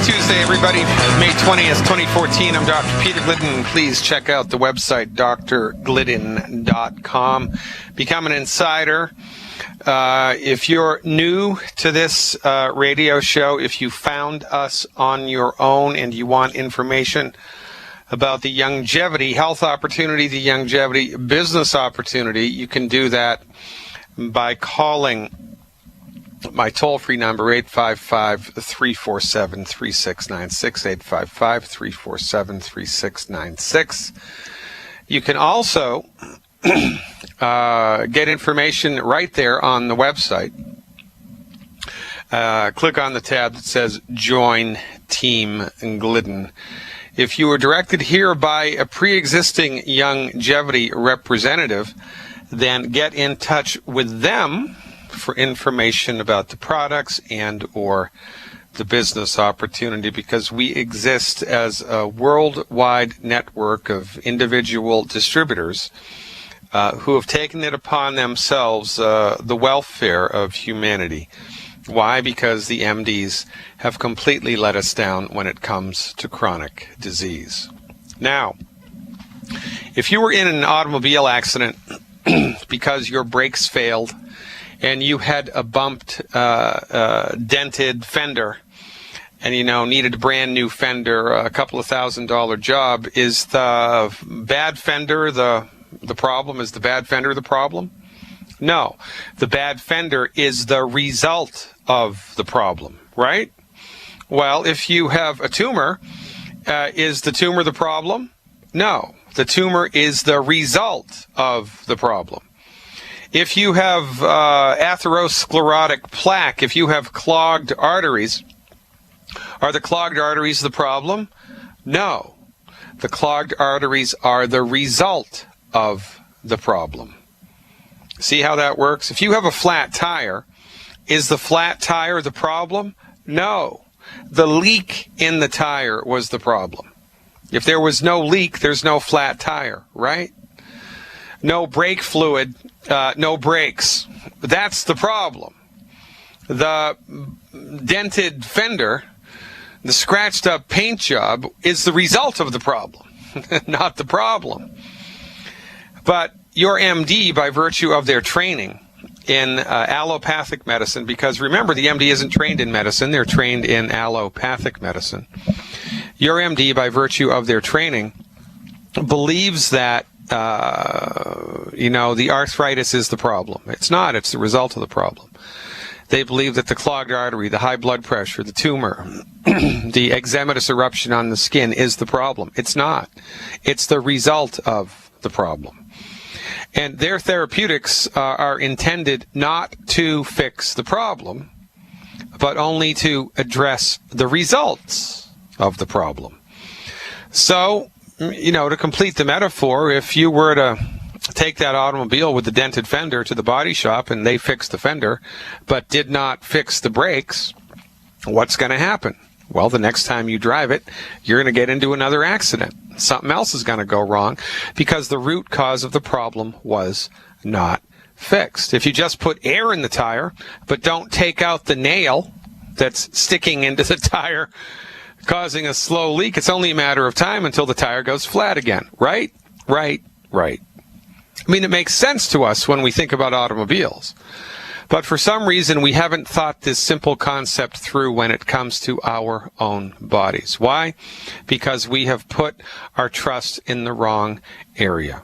Tuesday, everybody. May 20th, 2014. I'm Dr. Peter Glidden. Please check out the website, drglidden.com. Become an insider. If you're new to this radio show, if you found us on your own and you want information about the longevity health opportunity, the longevity business opportunity, you can do that by calling my toll-free number, 855-347-3696, 855-347-3696. You can also get information right there on the website. Click on the tab that says Join Team Glidden. If you were directed here by a pre-existing longevity representative, then get in touch with them for information about the products and or the business opportunity, because we exist as a worldwide network of individual distributors who have taken it upon themselves the welfare of humanity. Why? Because the MDs have completely let us down when it comes to chronic disease. Now, if you were in an automobile accident because your brakes failed and you had a bumped, dented fender, and needed a brand new fender, a couple of $1,000 job, is the bad fender the problem? Is the bad fender the problem? No, the bad fender is the result of the problem, right? Well, if you have a tumor, is the tumor the problem? No, the tumor is the result of the problem. If you have atherosclerotic plaque, if you have clogged arteries, are the clogged arteries the problem? No. The clogged arteries are the result of the problem. See how that works? If you have a flat tire, is the flat tire the problem? No. The leak in the tire was the problem. If there was no leak, there's no flat tire, right? No brake fluid, no brakes. That's the problem. The dented fender, the scratched up paint job, is the result of the problem, not the problem. But your MD, by virtue of their training in allopathic medicine, because remember, the MD isn't trained in medicine, they're trained in allopathic medicine. Your MD, by virtue of their training, believes that the arthritis is the problem. It's not. It's the result of the problem. They believe that the clogged artery, the high blood pressure, the tumor, the eczematous eruption on the skin is the problem. It's not. It's the result of the problem. And their therapeutics are intended not to fix the problem, but only to address the results of the problem. So, to complete the metaphor, if you were to take that automobile with the dented fender to the body shop and they fixed the fender but did not fix the brakes, what's going to happen? Well, the next time you drive it, you're going to get into another accident. Something else is going to go wrong because the root cause of the problem was not fixed. If you just put air in the tire but don't take out the nail that's sticking into the tire, causing a slow leak, it's only a matter of time until the tire goes flat again. Right? Right. I mean, it makes sense to us when we think about automobiles. But for some reason, we haven't thought this simple concept through when it comes to our own bodies. Why? Because we have put our trust in the wrong area.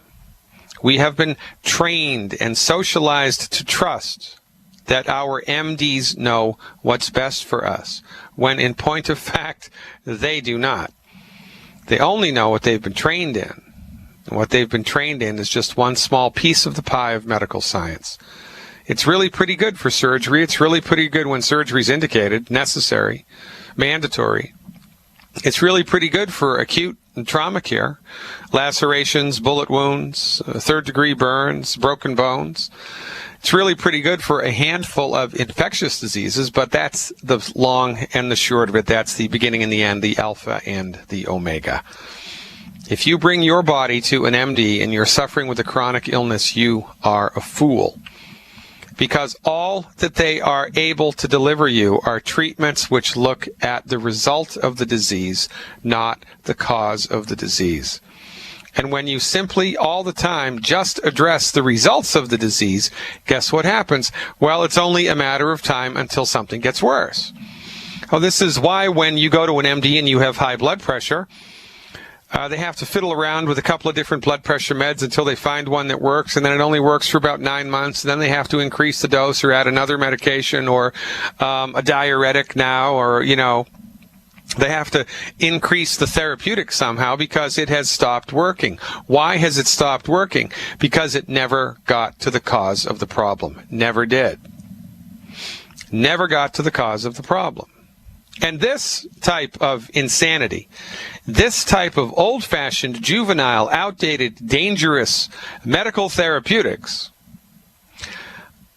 We have been trained and socialized to trust that our MDs know what's best for us, when in point of fact, they do not. They only know what they've been trained in. And what they've been trained in is just one small piece of the pie of medical science. It's really pretty good for surgery. It's really pretty good when surgery is indicated, necessary, mandatory. It's really pretty good for acute and trauma care, lacerations, bullet wounds, third-degree burns, broken bones. It's really pretty good for a handful of infectious diseases, but that's the long and the short of it. That's the beginning and the end, the alpha and the omega. If you bring your body to an MD and you're suffering with a chronic illness, you are a fool. because all that they are able to deliver you are treatments which look at the result of the disease, not the cause of the disease. And when you simply, all the time, just address the results of the disease, guess what happens? Well, it's only a matter of time until something gets worse. Oh, this is why when you go to an MD and you have high blood pressure, they have to fiddle around with a couple of different blood pressure meds until they find one that works, and then it only works for about 9 months. And then they have to increase the dose or add another medication or a diuretic now, or, they have to increase the therapeutic somehow because it has stopped working. Why has it stopped working? Because it never got to the cause of the problem. Never did. Never got to the cause of the problem. And this type of insanity, this type of old-fashioned, juvenile, outdated, dangerous medical therapeutics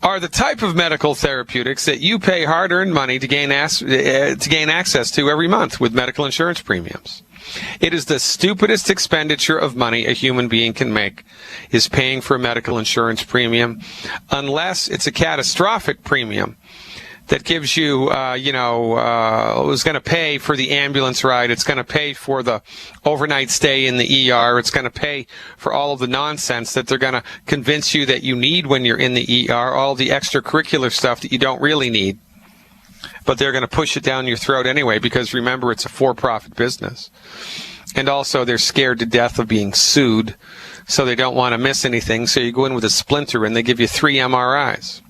are the type of medical therapeutics that you pay hard-earned money to gain access to every month with medical insurance premiums. It is the stupidest expenditure of money a human being can make, is paying for a medical insurance premium, unless it's a catastrophic premium that gives you, is going to pay for the ambulance ride. It's going to pay for the overnight stay in the ER. It's going to pay for all of the nonsense that they're going to convince you that you need when you're in the ER, all the extracurricular stuff that you don't really need. But they're going to push it down your throat anyway, because remember, it's a for-profit business. And also, they're scared to death of being sued, so they don't want to miss anything. So you go in with a splinter and they give you 3 MRIs.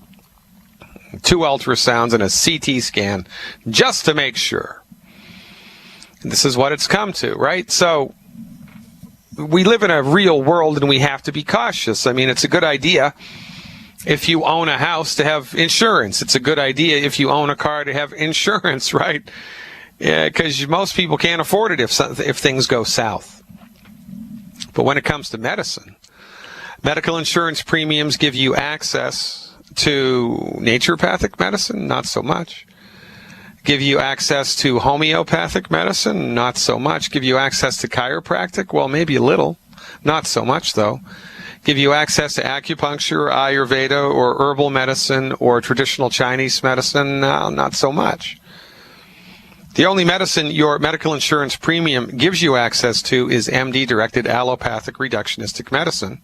2 ultrasounds and a CT scan just to make sure. And this is what it's come to, right? So we live in a real world and we have to be cautious. I mean, it's a good idea if you own a house to have insurance. It's a good idea if you own a car to have insurance, right? Yeah, because most people can't afford it if things go south. But when it comes to medicine, medical insurance premiums give you access to naturopathic medicine, not so much. Give you access to homeopathic medicine, not so much. Give you access to chiropractic, well, maybe a little, not so much though. Give you access to acupuncture, Ayurveda, or herbal medicine, or traditional Chinese medicine, no, not so much. The only medicine your medical insurance premium gives you access to is MD-directed allopathic reductionistic medicine.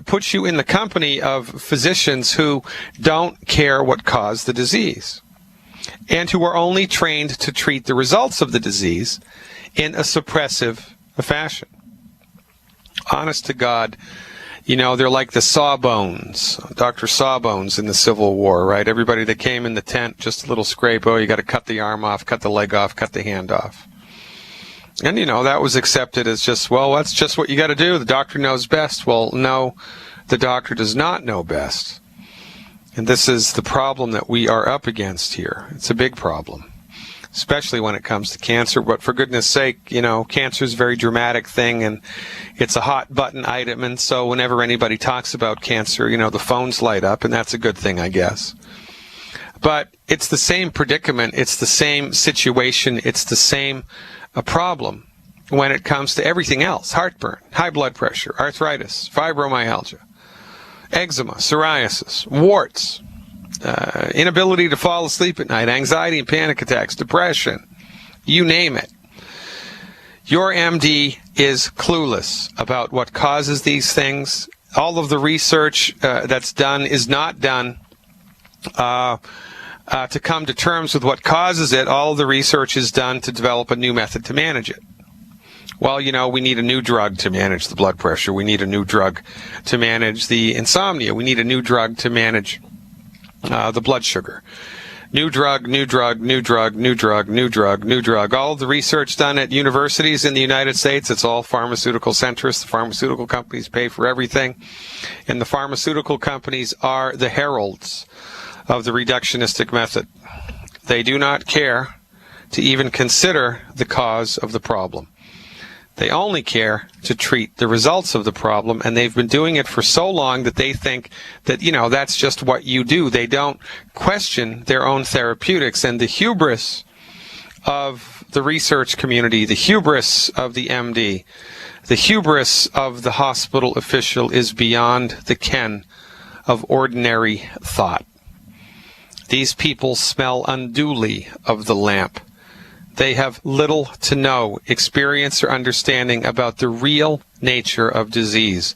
Puts you in the company of physicians who don't care what caused the disease and who are only trained to treat the results of the disease in a suppressive fashion. Honest to God, they're like the Sawbones, Dr. Sawbones in the Civil War, right? Everybody that came in the tent, just a little scrape, you got to cut the arm off, cut the leg off, cut the hand off. And, that was accepted as just, well, that's just what you got to do. The doctor knows best. Well, no, the doctor does not know best. And this is the problem that we are up against here. It's a big problem, especially when it comes to cancer. But for goodness sake, cancer is a very dramatic thing, and it's a hot button item. And so whenever anybody talks about cancer, the phones light up, and that's a good thing, I guess. But it's the same predicament. It's the same situation. It's the same a problem when it comes to everything else: heartburn, high blood pressure, arthritis, fibromyalgia, eczema, psoriasis, warts, inability to fall asleep at night, anxiety and panic attacks, depression, you name it. Your MD is clueless about what causes these things. All of the research that's done is not done to come to terms with what causes it. All of the research is done to develop a new method to manage it. Well, we need a new drug to manage the blood pressure. We need a new drug to manage the insomnia. We need a new drug to manage the blood sugar. New drug, new drug, new drug, new drug, new drug, new drug. All of the research done at universities in the United States, it's all pharmaceutical centrists. The pharmaceutical companies pay for everything. And the pharmaceutical companies are the heralds of the reductionistic method. They do not care to even consider the cause of the problem. They only care to treat the results of the problem, and they've been doing it for so long that they think that, that's just what you do. They don't question their own therapeutics, and the hubris of the research community, the hubris of the MD, the hubris of the hospital official is beyond the ken of ordinary thought. These people smell unduly of the lamp. They have little to no experience or understanding about the real nature of disease.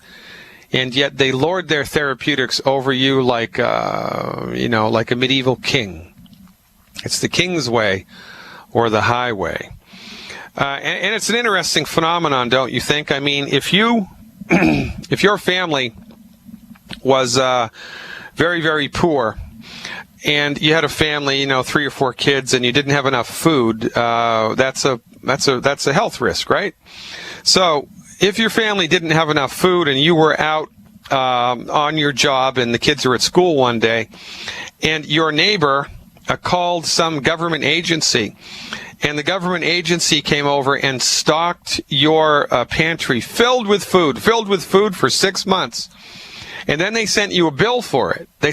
And yet they lord their therapeutics over you like a medieval king. It's the king's way or the highway. And it's an interesting phenomenon, don't you think? I mean, if your family was very, very poor, and you had a family, 3 or 4 kids, and you didn't have enough food, that's a health risk, right? So if your family didn't have enough food and you were out on your job and the kids are at school one day, and your neighbor called some government agency, and the government agency came over and stocked your pantry filled with food for 6 months, and then they sent you a bill for it. They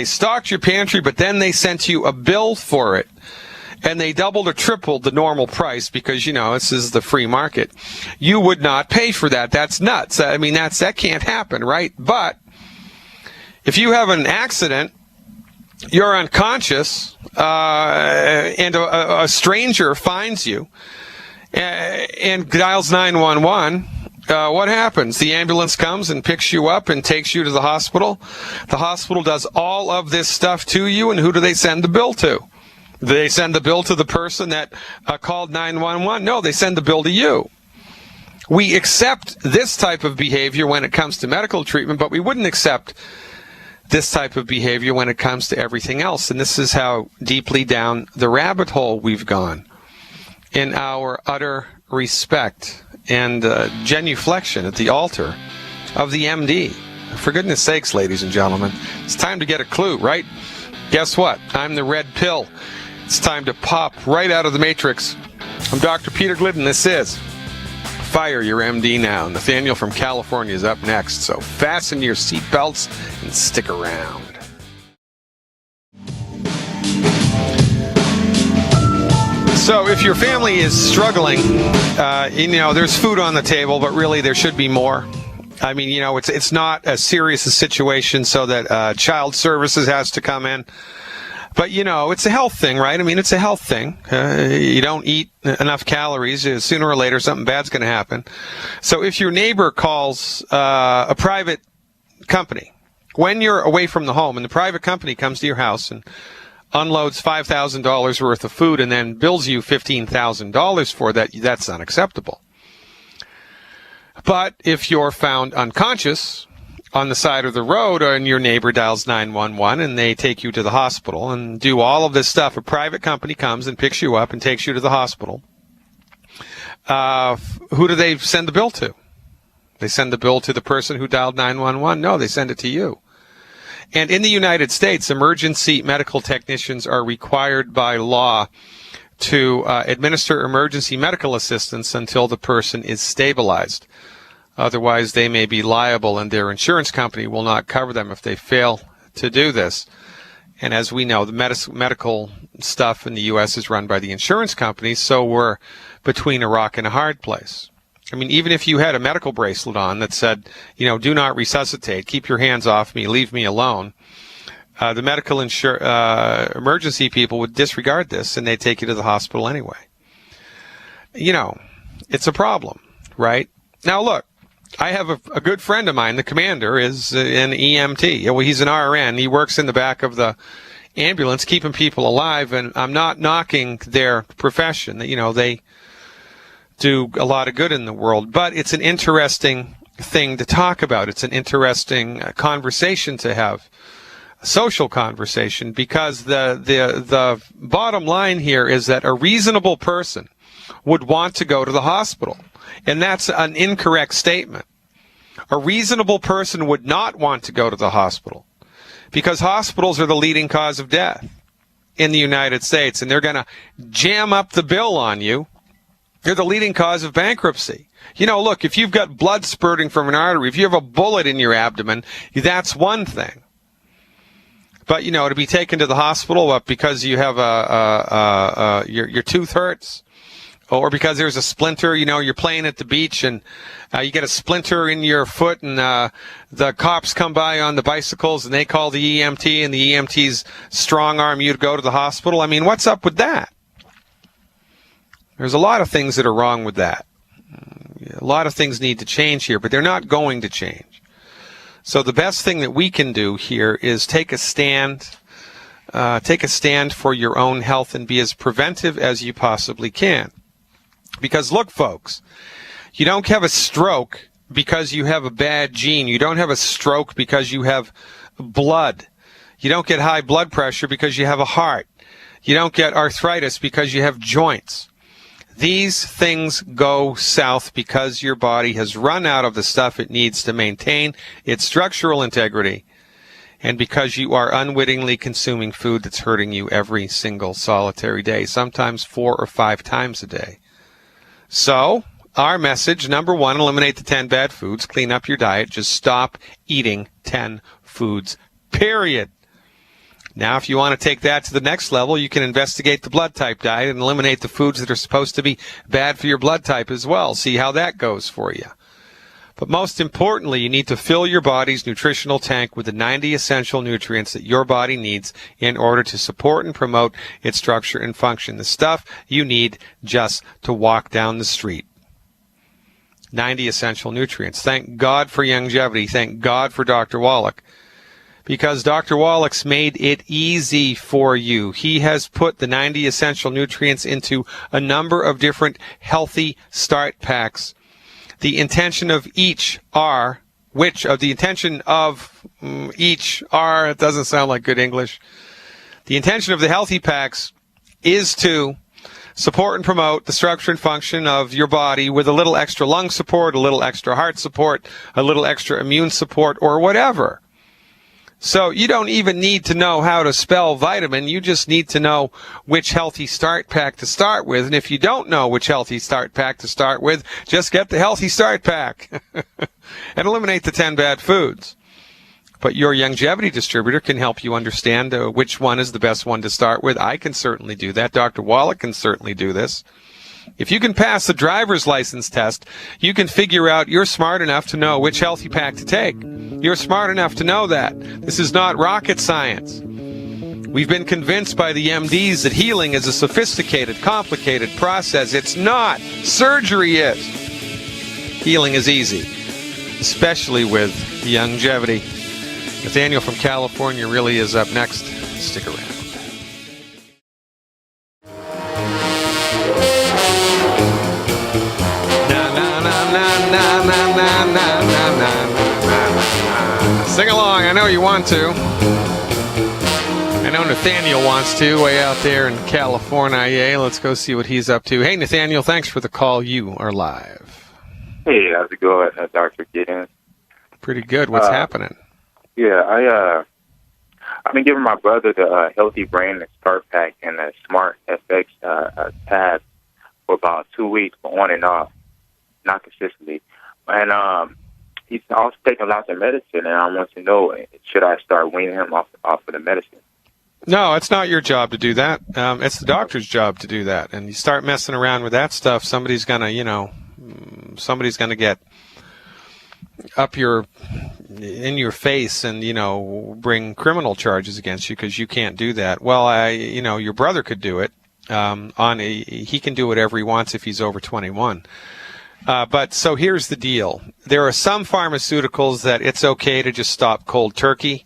stocked your pantry, but then they sent you a bill for it. And they doubled or tripled the normal price because, this is the free market. You would not pay for that. That's nuts. I mean, that can't happen, right? But if you have an accident, you're unconscious, and a stranger finds you and dials 911, what happens? The ambulance comes and picks you up and takes you to the hospital. The hospital does all of this stuff to you, and who do they send the bill to? Do they send the bill to the person that called 911? No, they send the bill to you. We accept this type of behavior when it comes to medical treatment, but we wouldn't accept this type of behavior when it comes to everything else. And this is how deeply down the rabbit hole we've gone in our utter respect and genuflection at the altar of the MD. For goodness sakes, ladies and gentlemen, it's time to get a clue, right? Guess what? I'm the red pill. It's time to pop right out of the matrix. I'm Dr. Peter Glidden. This is Fire Your MD Now. Nathaniel from California is up next, so fasten your seatbelts and stick around. So if your family is struggling, there's food on the table, but really there should be more. I mean, it's not as serious a situation so that child services has to come in. But, it's a health thing, right? I mean, it's a health thing. You don't eat enough calories. Sooner or later, something bad's going to happen. So if your neighbor calls a private company, when you're away from the home, and the private company comes to your house and unloads $5,000 worth of food and then bills you $15,000 for that, that's unacceptable. But if you're found unconscious on the side of the road and your neighbor dials 911 and they take you to the hospital and do all of this stuff, a private company comes and picks you up and takes you to the hospital, who do they send the bill to? They send the bill to the person who dialed 911? No, they send it to you. And in the United States, emergency medical technicians are required by law to administer emergency medical assistance until the person is stabilized. Otherwise, they may be liable, and their insurance company will not cover them if they fail to do this. And as we know, the medical stuff in the U.S. is run by the insurance companies, so we're between a rock and a hard place. I mean, even if you had a medical bracelet on that said, do not resuscitate, keep your hands off me, leave me alone, the medical emergency people would disregard this and they'd take you to the hospital anyway. It's a problem, right? Now, look, I have a good friend of mine. The commander is an EMT. Well, he's an RN. He works in the back of the ambulance, keeping people alive, and I'm not knocking their profession. They do a lot of good in the world, but it's an interesting thing to talk about. It's an interesting conversation to have, a social conversation, because the bottom line here is that a reasonable person would want to go to the hospital, and that's an incorrect statement. A reasonable person would not want to go to the hospital because hospitals are the leading cause of death in the United States, and they're going to jam up the bill on you. They're the leading cause of bankruptcy. Look, if you've got blood spurting from an artery, if you have a bullet in your abdomen, that's one thing. But, to be taken to the hospital because you have your tooth hurts, or because there's a splinter, you're playing at the beach and you get a splinter in your foot, and the cops come by on the bicycles and they call the EMT, and the EMTs strong arm you to go to the hospital. I mean, what's up with that? There's a lot of things that are wrong with that. A lot of things need to change here, but they're not going to change. So the best thing that we can do here is take a stand for your own health and be as preventive as you possibly can. Because look, folks, you don't have a stroke because you have a bad gene. You don't have a stroke because you have blood. You don't get high blood pressure because you have a heart. You don't get arthritis because you have joints. These things go south because your body has run out of the stuff it needs to maintain its structural integrity, and because you are unwittingly consuming food that's hurting you every single solitary day, sometimes 4 or 5 times a day. So, our message, number 1, eliminate the 10 bad foods, clean up your diet, just stop eating 10 foods, period. Now, if you want to take that to the next level, you can investigate the blood type diet and eliminate the foods that are supposed to be bad for your blood type as well. See how that goes for you. But most importantly, you need to fill your body's nutritional tank with the 90 essential nutrients that your body needs in order to support and promote its structure and function. The stuff you need just to walk down the street. 90 essential nutrients. Thank God for longevity. Thank God for Dr. Wallach. Because Dr. Wallach's made it easy for you. He has put the 90 essential nutrients into a number of different healthy start packs. The intention of each are, it doesn't sound like good English. The intention of the healthy packs is to support and promote the structure and function of your body with a little extra lung support, a little extra heart support, a little extra immune support, or whatever. So you don't even need to know how to spell vitamin. You just need to know which healthy start pack to start with. And if you don't know which healthy start pack to start with, just get the healthy start pack and eliminate the 10 bad foods. But your longevity distributor can help you understand which one is the best one to start with. I can certainly do that. Dr. Wallach can certainly do this. If you can pass the driver's license test, you can figure out you're smart enough to know which healthy pack to take. You're smart enough to know that. This is not rocket science. We've been convinced by the MDs that healing is a sophisticated, complicated process. It's not. Surgery is. Healing is easy, especially with longevity. Nathaniel from California really is up next. Stick around. Sing along. I know you want to. I know Nathaniel wants to, way out there in California. Yeah, let's go see what he's up to. Hey, Nathaniel, thanks for the call. You are live. Hey, how's it going, Dr. Giddens? Pretty good. What's happening? Yeah, I've been giving my brother the Healthy Brain Start Pack and the Smart FX tab for about 2 weeks, but on and off, not consistently. And he's also taking lots of medicine, and I want to know, should I start weaning him off of the medicine? No, it's not your job to do that. It's the doctor's job to do that. And you start messing around with that stuff, somebody's going to get up in your face and, bring criminal charges against you because you can't do that. Well, your brother could do it. He can do whatever he wants if he's over 21. But so here's the deal. There are some pharmaceuticals that it's okay to just stop cold turkey.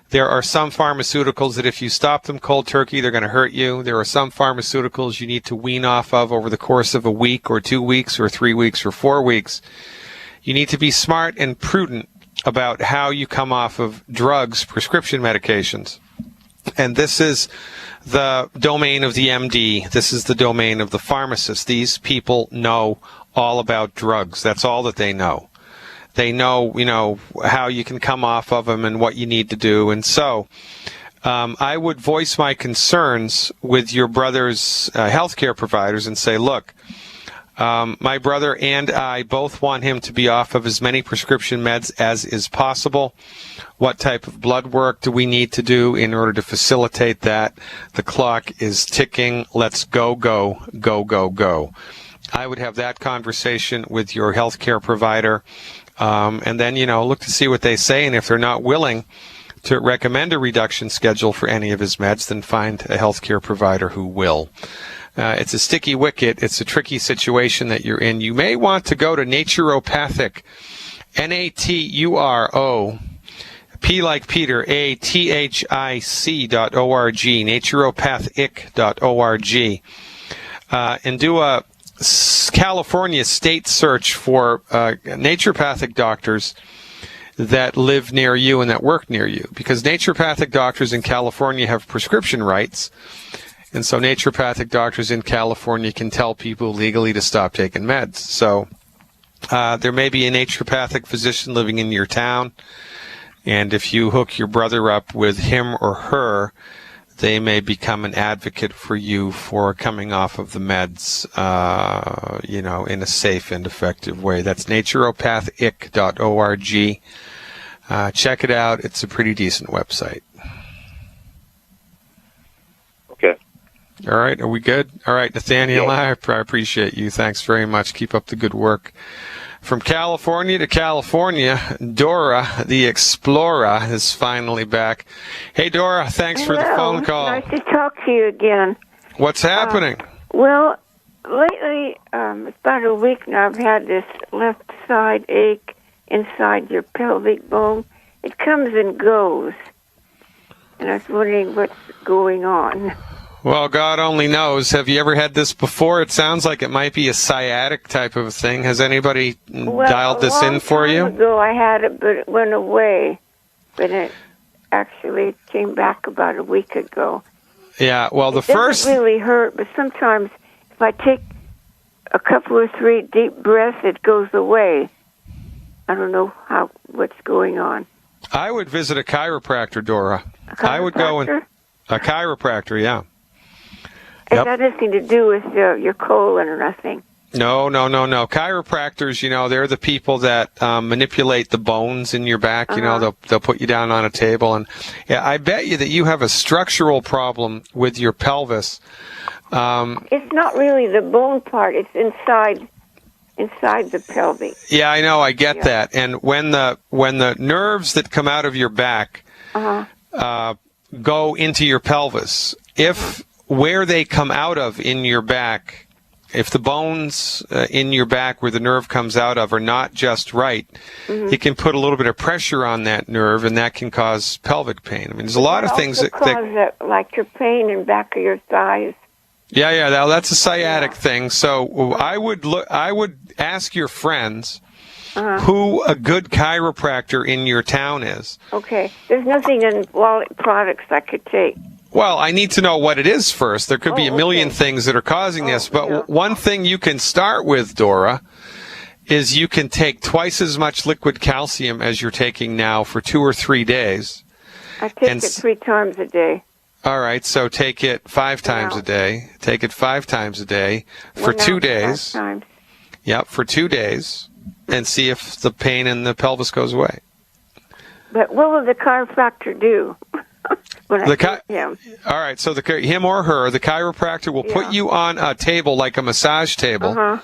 There are some pharmaceuticals that if you stop them cold turkey, they're going to hurt you. There are some pharmaceuticals you need to wean off of over the course of a week or 2 weeks or 3 weeks or 4 weeks. You need to be smart and prudent about how you come off of drugs, prescription medications. And this is the domain of the MD. This is the domain of the pharmacist. These people know all about drugs. That's all that they know. They know, how you can come off of them and what you need to do. And so I would voice my concerns with your brother's healthcare providers and say, look, My brother and I both want him to be off of as many prescription meds as is possible. What type of blood work do we need to do in order to facilitate that? The clock is ticking. Let's go, go, go, go, go. I would have that conversation with your healthcare provider, and then, look to see what they say. And if they're not willing to recommend a reduction schedule for any of his meds, then find a healthcare provider who will. It's a sticky wicket. It's a tricky situation that you're in. You may want to go to Naturopathic, Naturo, P like Peter, ATHIC.org, naturopathic.org, and do a California state search for naturopathic doctors that live near you and that work near you, because naturopathic doctors in California have prescription rights, and so naturopathic doctors in California can tell people legally to stop taking meds. So there may be a naturopathic physician living in your town, and if you hook your brother up with him or her, they may become an advocate for you for coming off of the meds, in a safe and effective way. That's naturopathic.org. Check it out. It's a pretty decent website. Okay. All right. Are we good? All right, Nathaniel, Yeah. I appreciate you. Thanks very much. Keep up the good work. From California to California, Dora, the Explorer, is finally back. Hey, Dora, thanks for the phone call. Nice to talk to you again. What's happening? Well, lately, it's about a week now, I've had this left side ache inside your pelvic bone. It comes and goes. And I was wondering what's going on. Well, God only knows. Have you ever had this before? It sounds like it might be a sciatic type of thing. Has anybody dialed this in for you? A long time ago I had it, but it went away. But it actually came back about a week ago. Yeah, well, It doesn't really hurt, but sometimes if I take a couple or three deep breaths, it goes away. I don't know what's going on. I would visit a chiropractor, Dora. A chiropractor? I would go a chiropractor, yeah. It Yep. has nothing to do with your colon or nothing. No. Chiropractors, they're the people that manipulate the bones in your back. They'll put you down on a table, and I bet you that you have a structural problem with your pelvis. It's not really the bone part; it's inside the pelvic. Yeah, I know. I get that. And when the nerves that come out of your back go into your pelvis, if where they come out of in your back, if the bones in your back where the nerve comes out of are not just right, it can put a little bit of pressure on that nerve, and that can cause pelvic pain. I mean, there's a lot of things that cause like your pain in back of your thighs. Yeah. That's a sciatic thing. So I would ask your friends who a good chiropractor in your town is. Okay. There's nothing in wallet products I could take. Well, I need to know what it is first. There could be a million things that are causing this, but one thing you can start with, Dora, is you can take twice as much liquid calcium as you're taking now for 2 or 3 days. I take it 3 times a day. All right, so take it 5 times a day. Take it 5 times a day for 2 days. 5 times. Yep, for 2 days, and see if the pain in the pelvis goes away. But what will the chiropractor do? All right, so him or her, the chiropractor will put you on a table like a massage table,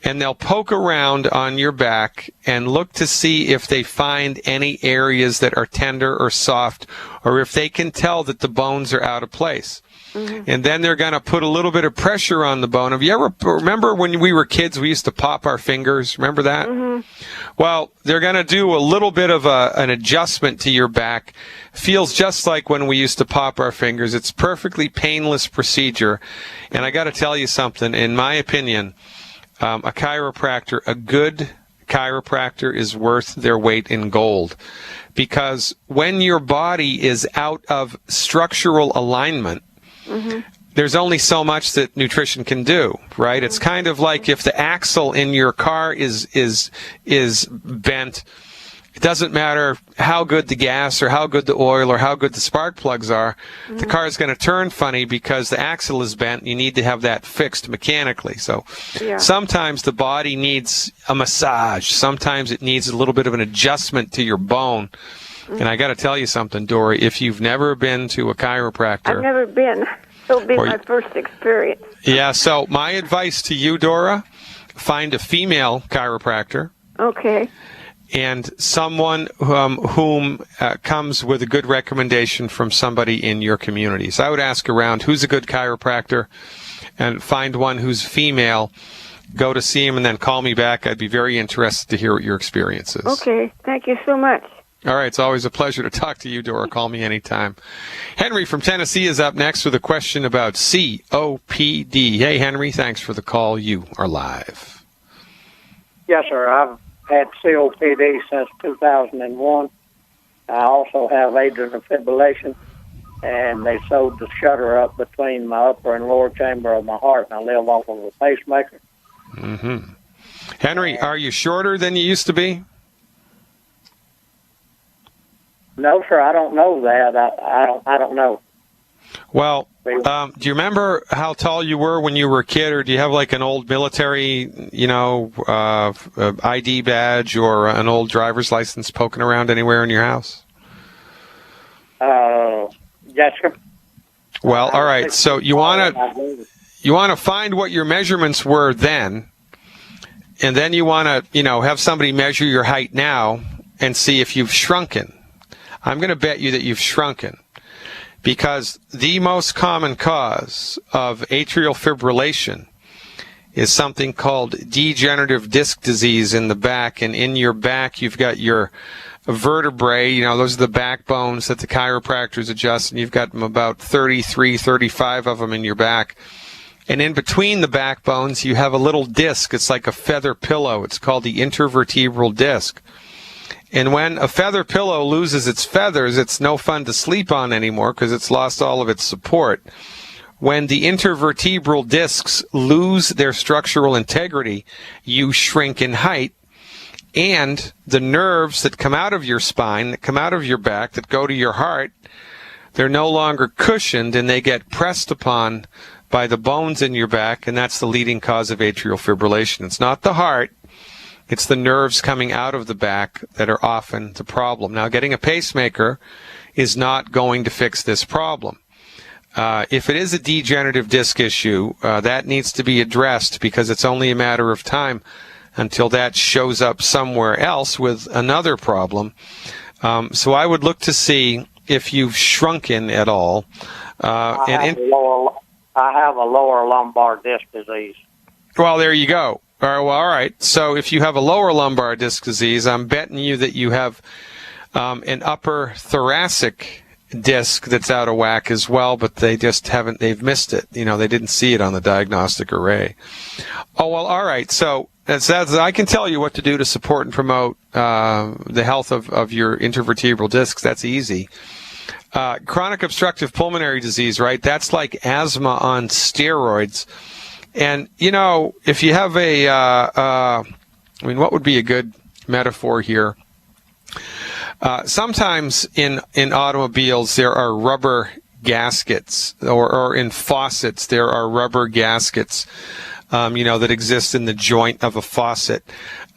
and they'll poke around on your back and look to see if they find any areas that are tender or soft, or if they can tell that the bones are out of place. And then they're going to put a little bit of pressure on the bone. Have you ever remember when we were kids, we used to pop our fingers? Remember that? Well, they're going to do a little bit of an adjustment to your back. Feels just like when we used to pop our fingers. It's perfectly painless procedure. And I got to tell you something. In my opinion, a good chiropractor is worth their weight in gold. Because when your body is out of structural alignment, there's only so much that nutrition can do, right? It's kind of like if the axle in your car is bent It doesn't matter how good the gas or how good the oil or how good the spark plugs are. The car is going to turn funny because the axle is bent. You need to have that fixed mechanically. So sometimes the body needs a massage. Sometimes it needs a little bit of an adjustment to your bone. And I got to tell you something, Dory, if you've never been to a chiropractor. I've never been. It'll be my first experience. Yeah, so my advice to you, Dora, find a female chiropractor. Okay. And someone whom comes with a good recommendation from somebody in your community. So I would ask around, who's a good chiropractor, and find one who's female. Go to see him and then call me back. I'd be very interested to hear what your experience is. Okay. Thank you so much. All right. It's always a pleasure to talk to you, Dora. Call me anytime. Henry from Tennessee is up next with a question about COPD. Hey, Henry. Thanks for the call. You are live. Yes, sir. I've had COPD since 2001. I also have atrial fibrillation, and they sewed the shutter up between my upper and lower chamber of my heart, and I live off of a pacemaker. Mm-hmm. Henry, are you shorter than you used to be? No, sir. I don't know that. I don't know. Well, do you remember how tall you were when you were a kid, or do you have like an old military, ID badge or an old driver's license poking around anywhere in your house? Yes, sir. Well, all right. So you want to find what your measurements were then, and then you want to, have somebody measure your height now and see if you've shrunken. I'm going to bet you that you've shrunken. Because the most common cause of atrial fibrillation is something called degenerative disc disease in the back. And in your back, you've got your vertebrae. Those are the backbones that the chiropractors adjust. And you've got them about 33, 35 of them in your back. And in between the backbones, you have a little disc. It's like a feather pillow. It's called the intervertebral disc. And when a feather pillow loses its feathers, it's no fun to sleep on anymore because it's lost all of its support. When the intervertebral discs lose their structural integrity, you shrink in height, and the nerves that come out of your spine, that come out of your back, that go to your heart, they're no longer cushioned and they get pressed upon by the bones in your back, and that's the leading cause of atrial fibrillation. It's not the heart. It's the nerves coming out of the back that are often the problem. Now, getting a pacemaker is not going to fix this problem. If it is a degenerative disc issue, that needs to be addressed because it's only a matter of time until that shows up somewhere else with another problem. So I would look to see if you've shrunken at all. I have a lower lumbar disc disease. Well, there you go. All right. So if you have a lower lumbar disc disease, I'm betting you that you have an upper thoracic disc that's out of whack as well, but they've missed it. They didn't see it on the diagnostic array. Oh, well, all right. So that's I can tell you what to do to support and promote the health of your intervertebral discs. That's easy. Chronic obstructive pulmonary disease, right? That's like asthma on steroids. And, if you have what would be a good metaphor here? Sometimes in automobiles there are rubber gaskets, or in faucets there are rubber gaskets, that exist in the joint of a faucet.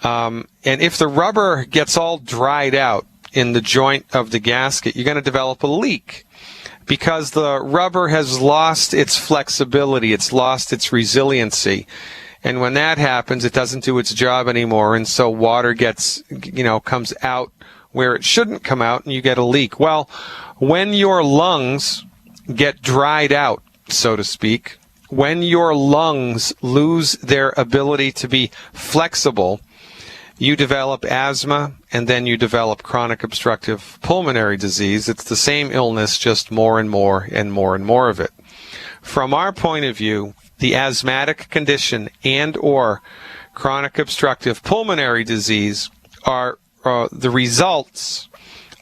And if the rubber gets all dried out in the joint of the gasket, you're going to develop a leak. Because the rubber has lost its flexibility, it's lost its resiliency. And when that happens, it doesn't do its job anymore, and so water comes out where it shouldn't come out, and you get a leak. Well, when your lungs get dried out, so to speak, when your lungs lose their ability to be flexible, you develop asthma, and then you develop chronic obstructive pulmonary disease. It's the same illness, just more and more and more and more of it. From our point of view, the asthmatic condition and or chronic obstructive pulmonary disease are the results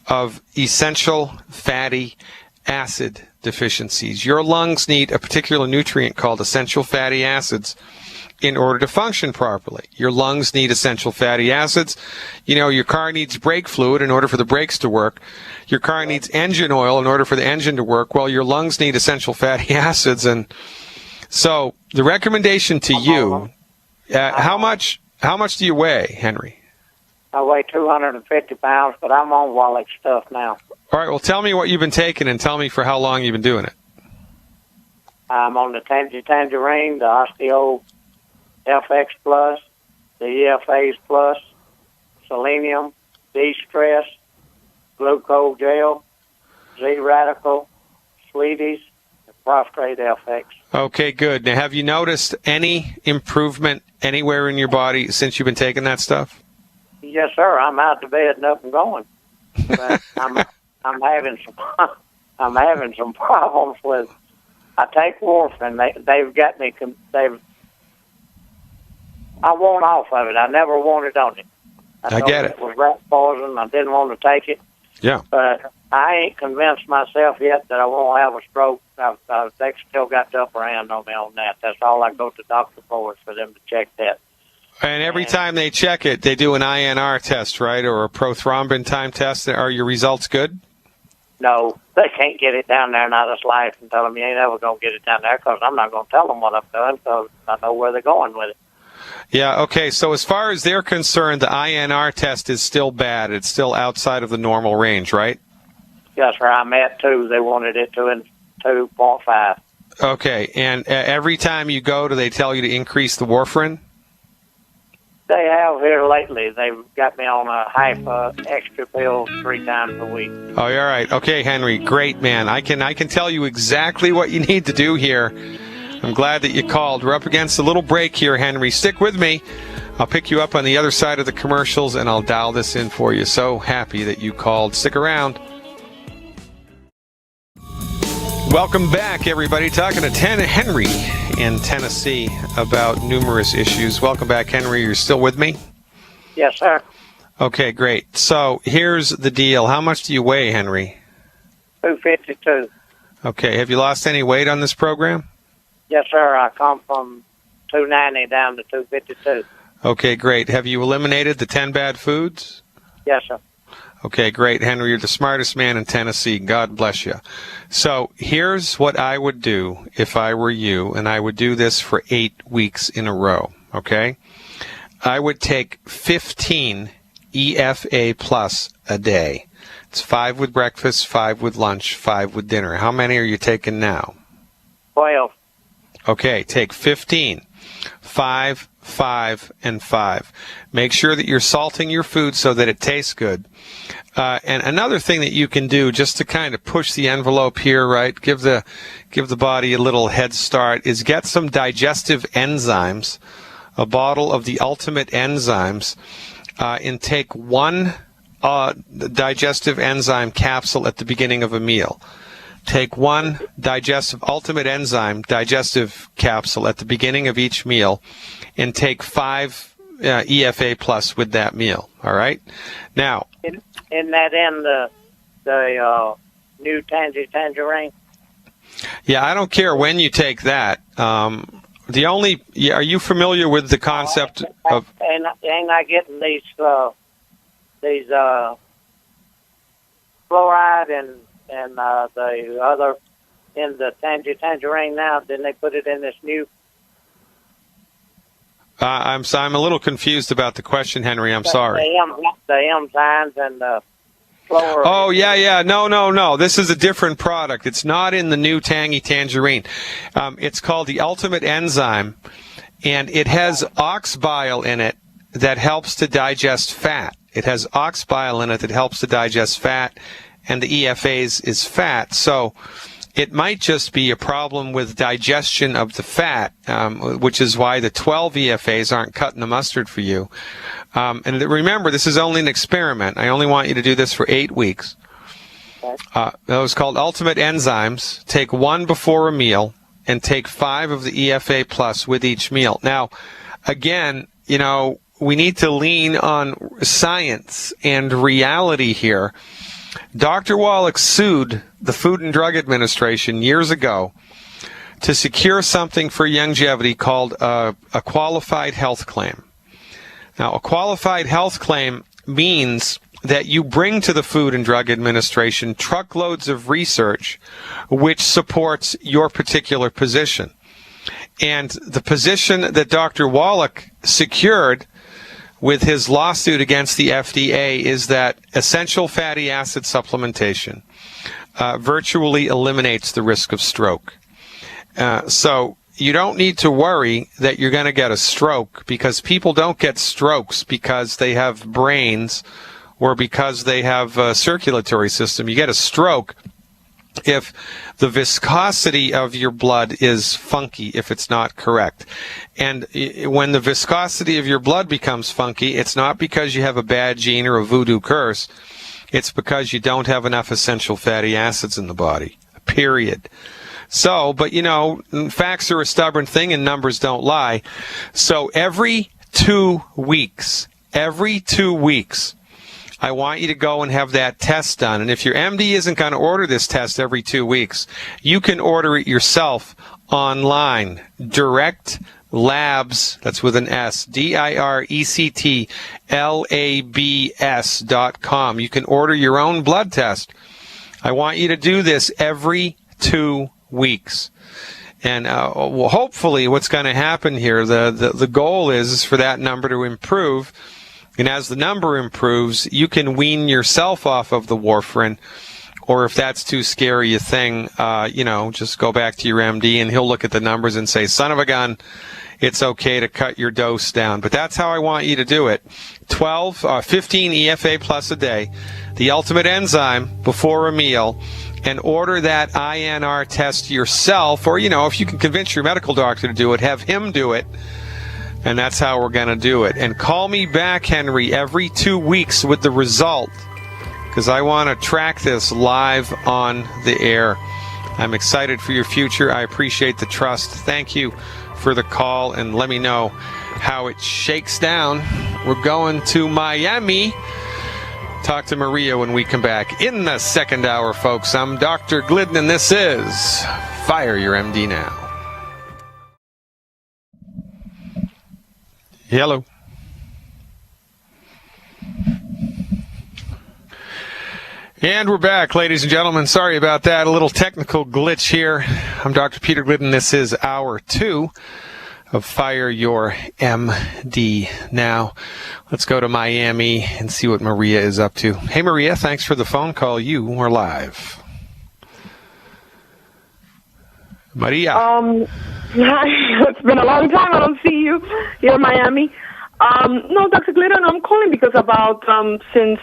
of essential fatty acid deficiencies. Your lungs need a particular nutrient called essential fatty acids in order to function properly. Your lungs need essential fatty acids. You know, your car needs brake fluid in order for the brakes to work. Your car needs engine oil in order for the engine to work. Well, your lungs need essential fatty acids. And so the recommendation to you, how much do you weigh, Henry? I weigh 250 pounds, but I'm on Wallach stuff now. All right, well, tell me what you've been taking and tell me for how long you've been doing it. I'm on the Tangerine, the Osteo FX Plus, the EFAs Plus, Selenium, D-Stress, Glucose Gel, Z-Radical, Sweeties, and Prostrate FX. Okay, good. Now, have you noticed any improvement anywhere in your body since you've been taking that stuff? Yes, sir. I'm out to bed and up and going. But I'm having some problems with. I take warfarin. They've got me. I want off of it. I never wanted on it. I get it. It was rat poison. I didn't want to take it. Yeah. But I ain't convinced myself yet that I won't have a stroke. They still got the upper hand on me on that. That's all I go to the doctor for, is for them to check that. And every time they check it, they do an INR test, right, or a prothrombin time test. Are your results good? No, they can't get it down there, not as life, and tell them you ain't ever going to get it down there, because I'm not going to tell them what I'm doing, because I know where they're going with it. Yeah, okay, so as far as they're concerned, the INR test is still bad. It's still outside of the normal range, right? Yes, sir. I'm at 2. They wanted it to in 2.5. Okay, and every time you go, do they tell you to increase the warfarin? They have here lately. They've got me on a half extra pill 3 times a week. Oh, you're all right. Okay, Henry, great, man. I can tell you exactly what you need to do here. I'm glad that you called. We're up against a little break here, Henry. Stick with me. I'll pick you up on the other side of the commercials, and I'll dial this in for you. So happy that you called. Stick around. Welcome back, everybody. Talking to Henry in Tennessee about numerous issues. Welcome back, Henry. You're still with me? Yes, sir. Okay, great. So here's the deal. How much do you weigh, Henry? 252. Okay. Have you lost any weight on this program? Yes, sir. I come from 290 down to 252. Okay, great. Have you eliminated the 10 bad foods? Yes, sir. Okay, great, Henry. You're the smartest man in Tennessee. God bless you. So here's what I would do if I were you, and I would do this for 8 weeks in a row, okay? I would take 15 EFA plus a day. It's 5 with breakfast, 5 with lunch, 5 with dinner. How many are you taking now? 12. Okay, take 15. 5, 5, and 5. Make sure that you're salting your food so that it tastes good. And another thing that you can do just to kind of push the envelope here, right, give the body a little head start, is get some digestive enzymes, a bottle of the Ultimate Enzymes, and take 1 digestive enzyme capsule at the beginning of a meal. Take 1 Ultimate Enzyme digestive capsule at the beginning of each meal, and take 5 EFA plus with that meal. All right. Now, in that the new Tangerine. Yeah, I don't care when you take that. Are you familiar with the concept of? Ain't I getting these fluoride and the other in the Tangerine now? Didn't they put it in this new? I'm a little confused about the question, Henry. I'm sorry. The enzymes and the fluoride. Oh, yeah. No. This is a different product. It's not in the new Tangy Tangerine. It's called the Ultimate Enzyme, and it has ox bile in it that helps to digest fat. It has ox bile in it that helps to digest fat, and the EFAs is fat. So it might just be a problem with digestion of the fat, which is why the 12 EFAs aren't cutting the mustard for you. And remember, this is only an experiment. I only want you to do this for 8 weeks. That was called Ultimate Enzymes. Take 1 before a meal and take 5 of the EFA plus with each meal. Now, again, we need to lean on science and reality here. Dr. Wallach sued the Food and Drug Administration years ago to secure something for longevity called a qualified health claim. Now, a qualified health claim means that you bring to the Food and Drug Administration truckloads of research which supports your particular position. And the position that Dr. Wallach secured with his lawsuit against the FDA is that essential fatty acid supplementation virtually eliminates the risk of stroke. So you don't need to worry that you're going to get a stroke, because people don't get strokes because they have brains or because they have a circulatory system. You get a stroke if the viscosity of your blood is funky, if it's not correct. And when the viscosity of your blood becomes funky, it's not because you have a bad gene or a voodoo curse. It's because you don't have enough essential fatty acids in the body, period. So, but facts are a stubborn thing and numbers don't lie. So every 2 weeks, I want you to go and have that test done. And if your MD isn't going to order this test every 2 weeks, you can order it yourself online. Direct Labs, that's with an S, DIRECTLABS.com. You can order your own blood test. I want you to do this every 2 weeks. And hopefully what's going to happen here, the goal is for that number to improve. And as the number improves, you can wean yourself off of the warfarin. Or if that's too scary a thing, just go back to your MD and he'll look at the numbers and say, son of a gun, it's okay to cut your dose down. But that's how I want you to do it. 15 EFA plus a day, the ultimate enzyme before a meal, and order that INR test yourself. Or, if you can convince your medical doctor to do it, have him do it. And that's how we're going to do it. And call me back, Henry, every 2 weeks with the result, because I want to track this live on the air. I'm excited for your future. I appreciate the trust. Thank you for the call, and let me know how it shakes down. We're going to Miami. Talk to Maria when we come back in the second hour, folks. I'm Dr. Glidden, and this is Fire Your MD Now. Hello. And we're back, ladies and gentlemen. Sorry about that. A little technical glitch here. I'm Dr. Peter Glidden. This is hour 2 of Fire Your MD Now. Let's go to Miami and see what Maria is up to. Hey, Maria, thanks for the phone call. You are live. Maria. Hi. It's been a long time. I don't see you here in Miami. No, Dr. Glidden, I'm calling because since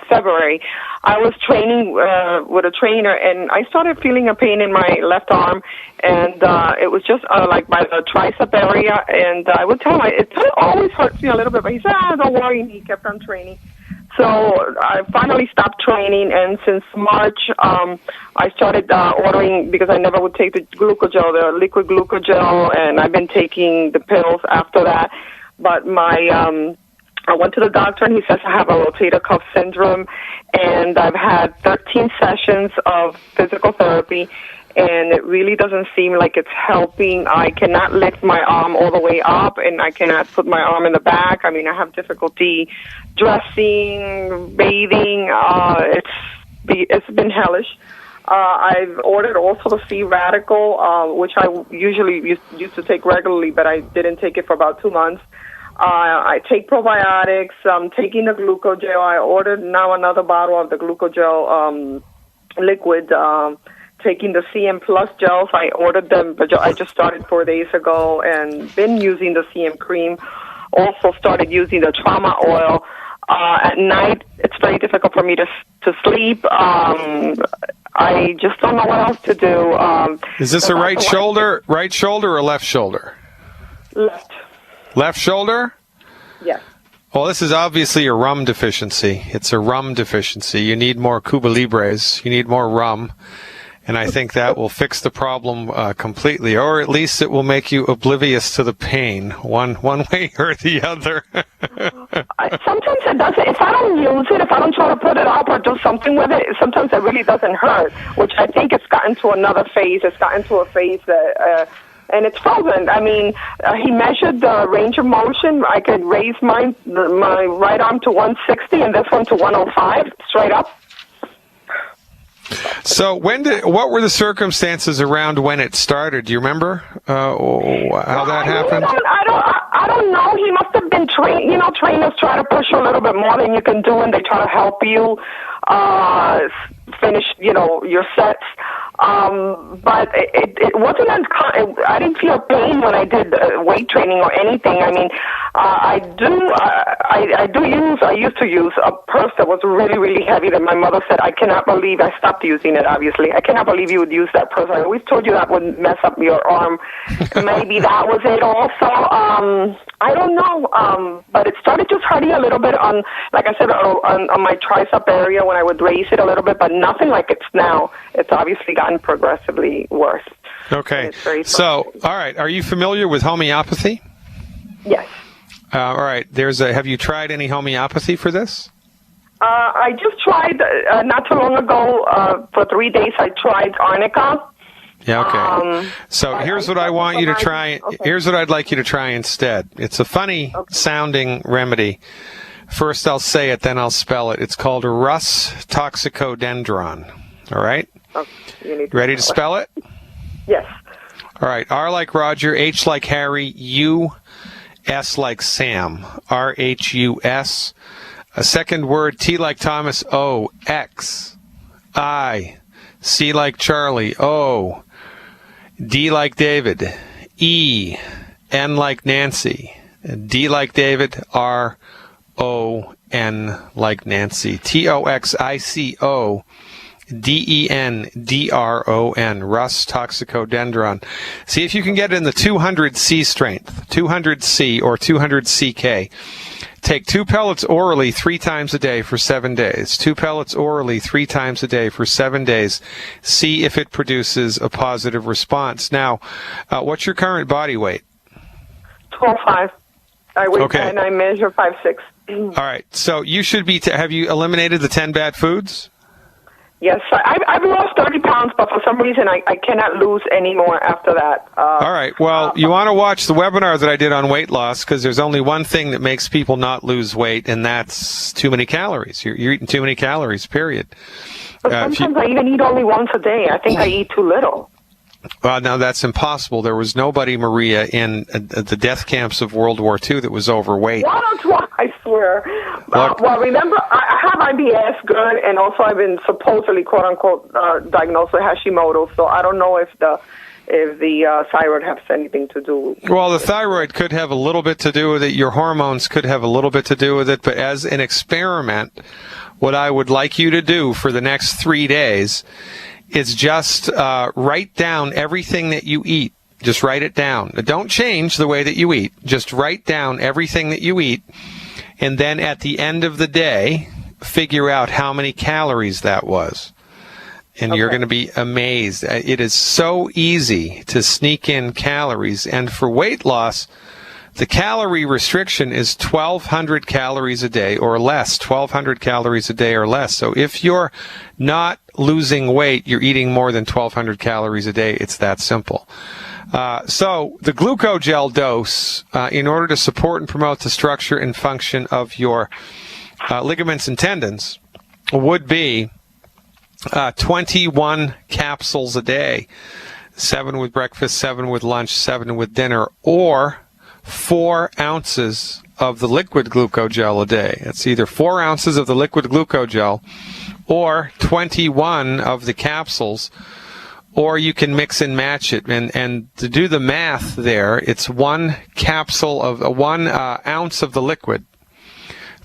February, I was training with a trainer, and I started feeling a pain in my left arm, and it was just like by the tricep area, and I would tell him it always hurts me a little bit, but he said, don't worry, and he kept on training. So I finally stopped training, and since March, I started ordering, because I never would take the glucogel, the liquid glucogel, and I've been taking the pills after that. But I went to the doctor, and he says I have a rotator cuff syndrome, and I've had 13 sessions of physical therapy, and it really doesn't seem like it's helping. I cannot lift my arm all the way up, and I cannot put my arm in the back. I mean, I have difficulty dressing, bathing. It's been hellish. I've ordered also the C-Radical, which I usually used to take regularly, but I didn't take it for about 2 months. I take probiotics. I'm taking the glucogel. I ordered now another bottle of the glucogel liquid, taking the CM Plus gels. I ordered them, but I just started 4 days ago and been using the CM cream. Also started using the trauma oil. At night, it's very difficult for me to sleep. I just don't know what else to do. Is this a right shoulder or left shoulder? Left. Left shoulder? Yes. Well, this is obviously a rum deficiency. It's a rum deficiency. You need more Cuba Libres. You need more rum. And I think that will fix the problem completely, or at least it will make you oblivious to the pain, one way or the other. Sometimes it doesn't. If I don't use it, if I don't try to put it up or do something with it, sometimes it really doesn't hurt, which I think it's gotten to another phase. It's gotten to a phase that, and it's frozen. I mean, he measured the range of motion. I could raise my right arm to 160 and this one to 105, straight up. So what were the circumstances around when it started? Do you remember how that happened? I don't know. He must have been trained. You know, trainers try to push you a little bit more than you can do, and they try to help you finish, your sets. But it wasn't I didn't feel pain when I did weight training or anything. I mean, I used to use a purse that was really, really heavy that my mother said, I stopped using it, obviously. I cannot believe you would use that purse. I always told you that would mess up your arm. Maybe that was it also. I don't know. But it started just hurting a little bit on, like I said, on my tricep area when I would raise it a little bit, but nothing like it's now. It's obviously gotten progressively worse. Okay. So, all right. Are you familiar with homeopathy? Yes. All right. Have you tried any homeopathy for this? I just tried not too long ago. For 3 days, I tried arnica. Yeah. Okay. So here's what I want you to try. Okay. Here's what I'd like you to try instead. It's a funny sounding remedy. First, I'll say it, then I'll spell it. It's called Rus toxicodendron. All right. Okay. Ready to spell it? Yes. All right. R like Roger, H like Harry, U, S like Sam. R-H-U-S. A second word, T like Thomas, O, X, I, C like Charlie, O, D like David, E, N like Nancy, D like David, R, O, N like Nancy, Toxicodendron, Rus toxicodendron. See if you can get it in the 200C strength, 200C or 200CK. Take 2 pellets orally 3 times a day for 7 days. 2 pellets orally 3 times a day for 7 days. See if it produces a positive response. Now, what's your current body weight? 12.5. I weigh and I measure 5'6". All right. So you should be. Have you eliminated the 10 bad foods? Yes, I've lost 30 pounds, but for some reason I cannot lose any more after that. All right. Well, you want to watch the webinar that I did on weight loss because there's only one thing that makes people not lose weight, and that's too many calories. You're eating too many calories, period. But sometimes I even eat only once a day. I think I eat too little. Well, now that's impossible. There was nobody, Maria, in the death camps of World War II that was overweight. I swear. Well, remember, I have IBS, good, and also I've been supposedly, quote unquote, diagnosed with Hashimoto. So I don't know if the thyroid has anything to do. Well, the thyroid could have a little bit to do with it. Your hormones could have a little bit to do with it. But as an experiment, what I would like you to do for the next 3 days is just write down everything that you eat. Just write it down. Don't change the way that you eat. Just write down everything that you eat. And then at the end of the day, figure out how many calories that was. And you're going to be amazed. It is so easy to sneak in calories. And for weight loss, the calorie restriction is 1,200 calories a day or less. 1,200 calories a day or less. So if you're not losing weight, you're eating more than 1,200 calories a day. It's that simple. So the glucogel dose, in order to support and promote the structure and function of your ligaments and tendons, would be 21 capsules a day. 7 with breakfast, 7 with lunch, 7 with dinner, or 4 ounces of the liquid glucogel a day. It's either 4 ounces of the liquid glucogel or 21 of the capsules, or you can mix and match it. And to do the math there, it's 1 capsule of 1 ounce of the liquid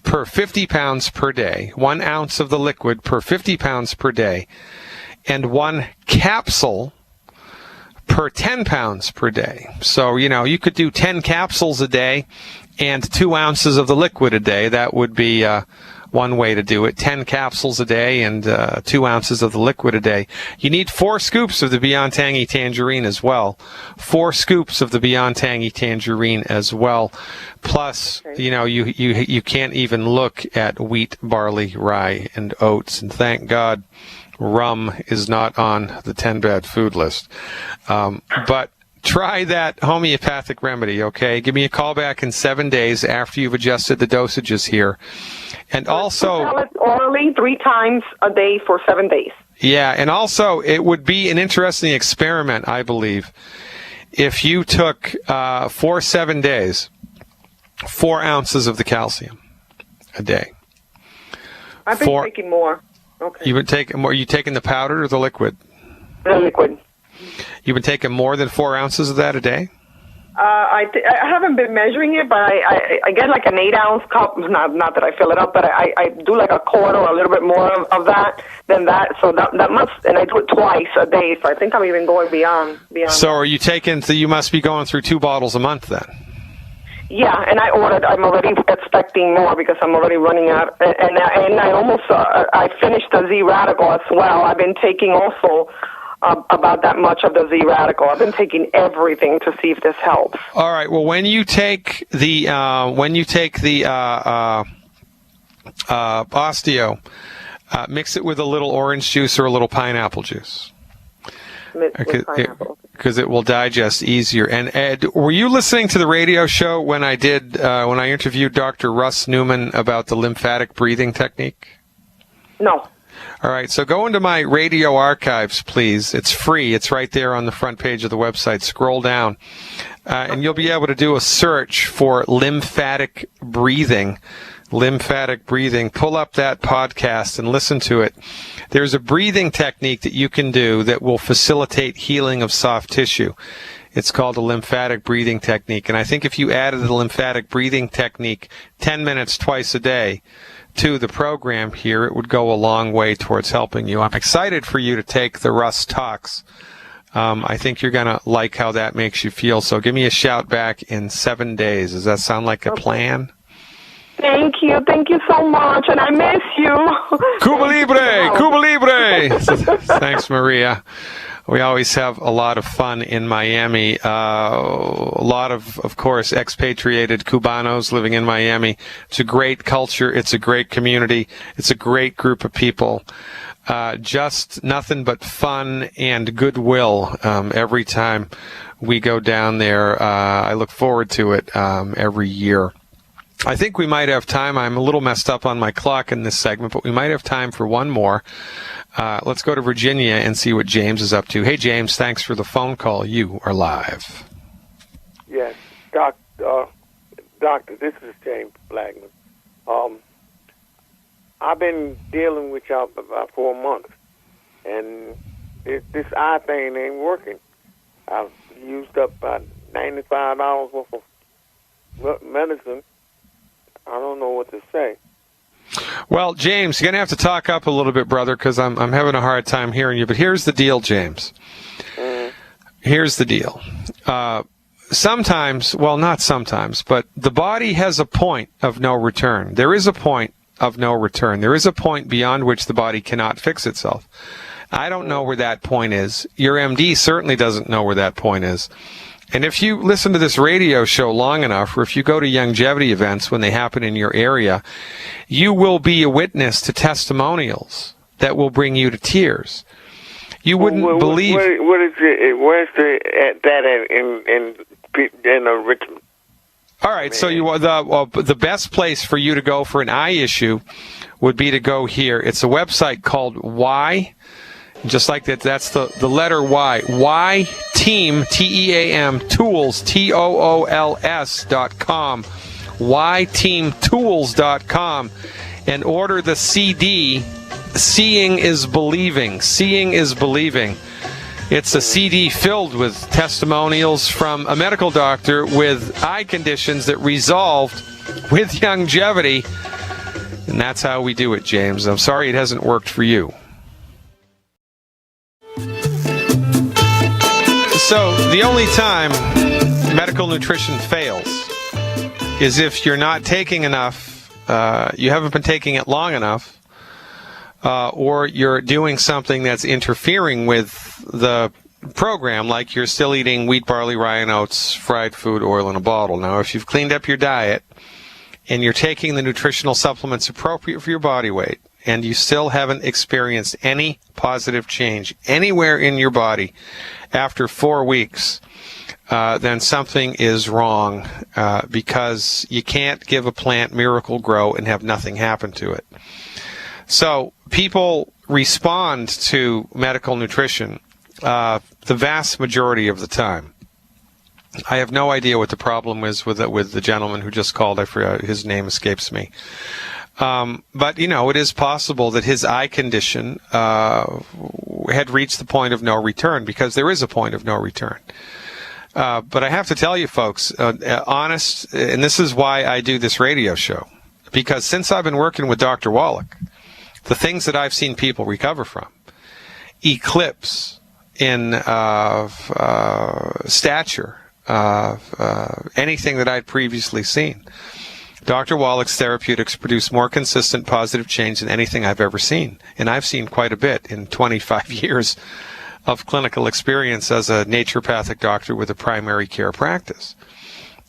per 50 pounds per day. 1 ounce of the liquid per 50 pounds per day, and 1 capsule per 10 pounds per day. So, you could do 10 capsules a day and 2 ounces of the liquid a day. That would be one way to do it. 10 capsules a day and 2 ounces of the liquid a day. You need 4 scoops of the Beyond Tangy Tangerine as well. 4 scoops of the Beyond Tangy Tangerine as well. Plus, you can't even look at wheat, barley, rye, and oats. And thank God rum is not on the 10 bad food list. But try that homeopathic remedy, okay? Give me a call back in 7 days after you've adjusted the dosages here. And also... Tell it orally 3 times a day for 7 days. Yeah, and also it would be an interesting experiment, I believe, if you took for 7 days 4 ounces of the calcium a day. I've been taking more. Okay. You've been taking more. Are you taking the powder or the liquid? The liquid. You've been taking more than 4 ounces of that a day? I haven't been measuring it, but I get like an 8-ounce cup. Not that I fill it up, but I do like a quarter or a little bit more of that than that. So that must, and I do it twice a day. So I think I'm even going beyond. So are you taking? So you must be going through 2 bottles a month then. Yeah, and I'm already expecting more because I'm already running out. And I almost I finished the Z Radical as well. I've been taking also about that much of the Z Radical. I've been taking everything to see if this helps. All right. Well, when you take the osteo, mix it with a little orange juice or a little pineapple juice. Because it will digest easier. And Ed, were you listening to the radio show when I interviewed Dr. Russ Newman about the lymphatic breathing technique? No. All right, so go into my radio archives, please. It's free. It's right there on the front page of the website. Scroll down, and you'll be able to do a search for lymphatic breathing. Lymphatic breathing. Pull up that podcast and listen to it. There's a breathing technique that you can do that will facilitate healing of soft tissue. It's called a lymphatic breathing technique. And I think if you added the lymphatic breathing technique 10 minutes twice a day to the program here, it would go a long way towards helping you. I'm excited for you to take the Russ Talks. I think you're going to like how that makes you feel. So give me a shout back in 7 days. Does that sound like a plan? Thank you so much, and I miss you. Cuba Libre, Cuba Libre. Thanks, Maria. We always have a lot of fun in Miami. A lot of course, expatriated Cubanos living in Miami. It's a great culture. It's a great community. It's a great group of people. Just nothing but fun and goodwill every time we go down there. I look forward to it every year. I think we might have time. I'm a little messed up on my clock in this segment, but we might have time for one more. Let's go to Virginia and see what James is up to. Hey, James, thanks for the phone call. You are live. Yes, Doctor, this is James Blackman. I've been dealing with y'all for about 4 months, and this eye thing ain't working. I've used up about $95 worth of medicine. I don't know what to say. Well, James, you're going to have to talk up a little bit, brother, because I'm having a hard time hearing you. But here's the deal, James. Here's the deal. Sometimes, well, not sometimes, but the body has a point of no return. There is a point of no return. There is a point beyond which the body cannot fix itself. I don't know where that point is. Your MD certainly doesn't know where that point is. And if you listen to this radio show long enough, or if you go to longevity events when they happen in your area, you will be a witness to testimonials that will bring you to tears. You wouldn't believe. What is it? Where's that in Richmond? All right, so the best place for you to go for an eye issue would be to go here. It's a website called Y. Just like that, that's the letter Y. Y-Team, T-E-A-M, Tools, Tools.com. YTeamTools.com. And order the CD, Seeing is Believing. Seeing is Believing. It's a CD filled with testimonials from a medical doctor with eye conditions that resolved with longevity. And that's how we do it, James. I'm sorry it hasn't worked for you. So the only time medical nutrition fails is if you're not taking enough you haven't been taking it long enough, or you're doing something that's interfering with the program, like you're still eating wheat, barley, rye, and oats, fried food, oil in a bottle. Now, if you've cleaned up your diet and you're taking the nutritional supplements appropriate for your body weight, and you still haven't experienced any positive change anywhere in your body after 4 weeks, then something is wrong, because you can't give a plant Miracle Grow and have nothing happen to it. So people respond to medical nutrition the vast majority of the time. I have no idea what the problem is with the gentleman who just called. I forgot, his name escapes me. But, it is possible that his eye condition had reached the point of no return, because there is a point of no return. But I have to tell you, folks, honest, and this is why I do this radio show, because since I've been working with Dr. Wallach, the things that I've seen people recover from eclipse in stature anything that I'd previously seen. Dr. Wallach's therapeutics produce more consistent positive change than anything I've ever seen. And I've seen quite a bit in 25 years of clinical experience as a naturopathic doctor with a primary care practice.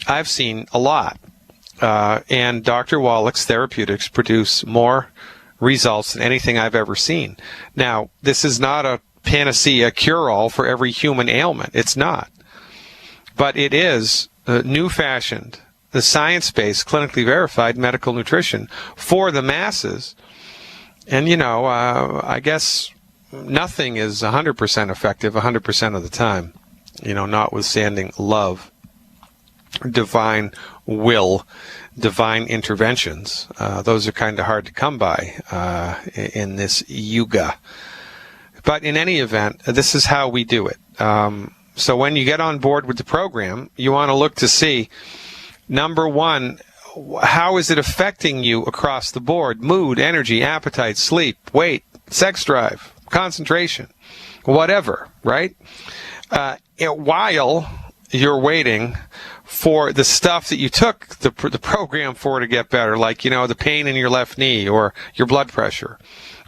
I've seen a lot. And Dr. Wallach's therapeutics produce more results than anything I've ever seen. Now, this is not a panacea cure-all for every human ailment. It's not. But it is new-fashioned, the science-based, clinically verified medical nutrition for the masses. And, I guess nothing is 100% effective 100% of the time, notwithstanding love, divine will, divine interventions. Those are kind of hard to come by in this yuga. But in any event, this is how we do it. So when you get on board with the program, you want to look to see, number one, how is it affecting you across the board? Mood, energy, appetite, sleep, weight, sex drive, concentration, whatever, right? While you're waiting for the stuff that you took the program for to get better, like, the pain in your left knee, or your blood pressure,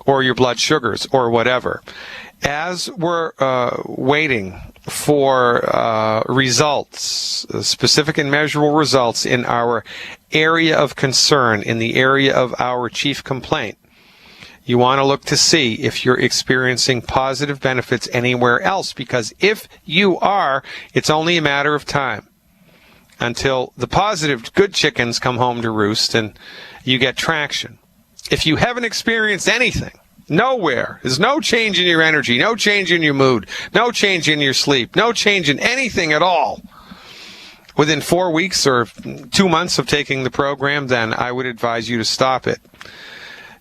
or your blood sugars, or whatever. As we're waiting for results, specific and measurable results in our area of concern, in the area of our chief complaint, you want to look to see if you're experiencing positive benefits anywhere else, because if you are, it's only a matter of time until the positive, good chickens come home to roost and you get traction. If you haven't experienced anything, nowhere, there's no change in your energy, no change in your mood, no change in your sleep, no change in anything at all, within 4 weeks or 2 months of taking the program, then I would advise you to stop it,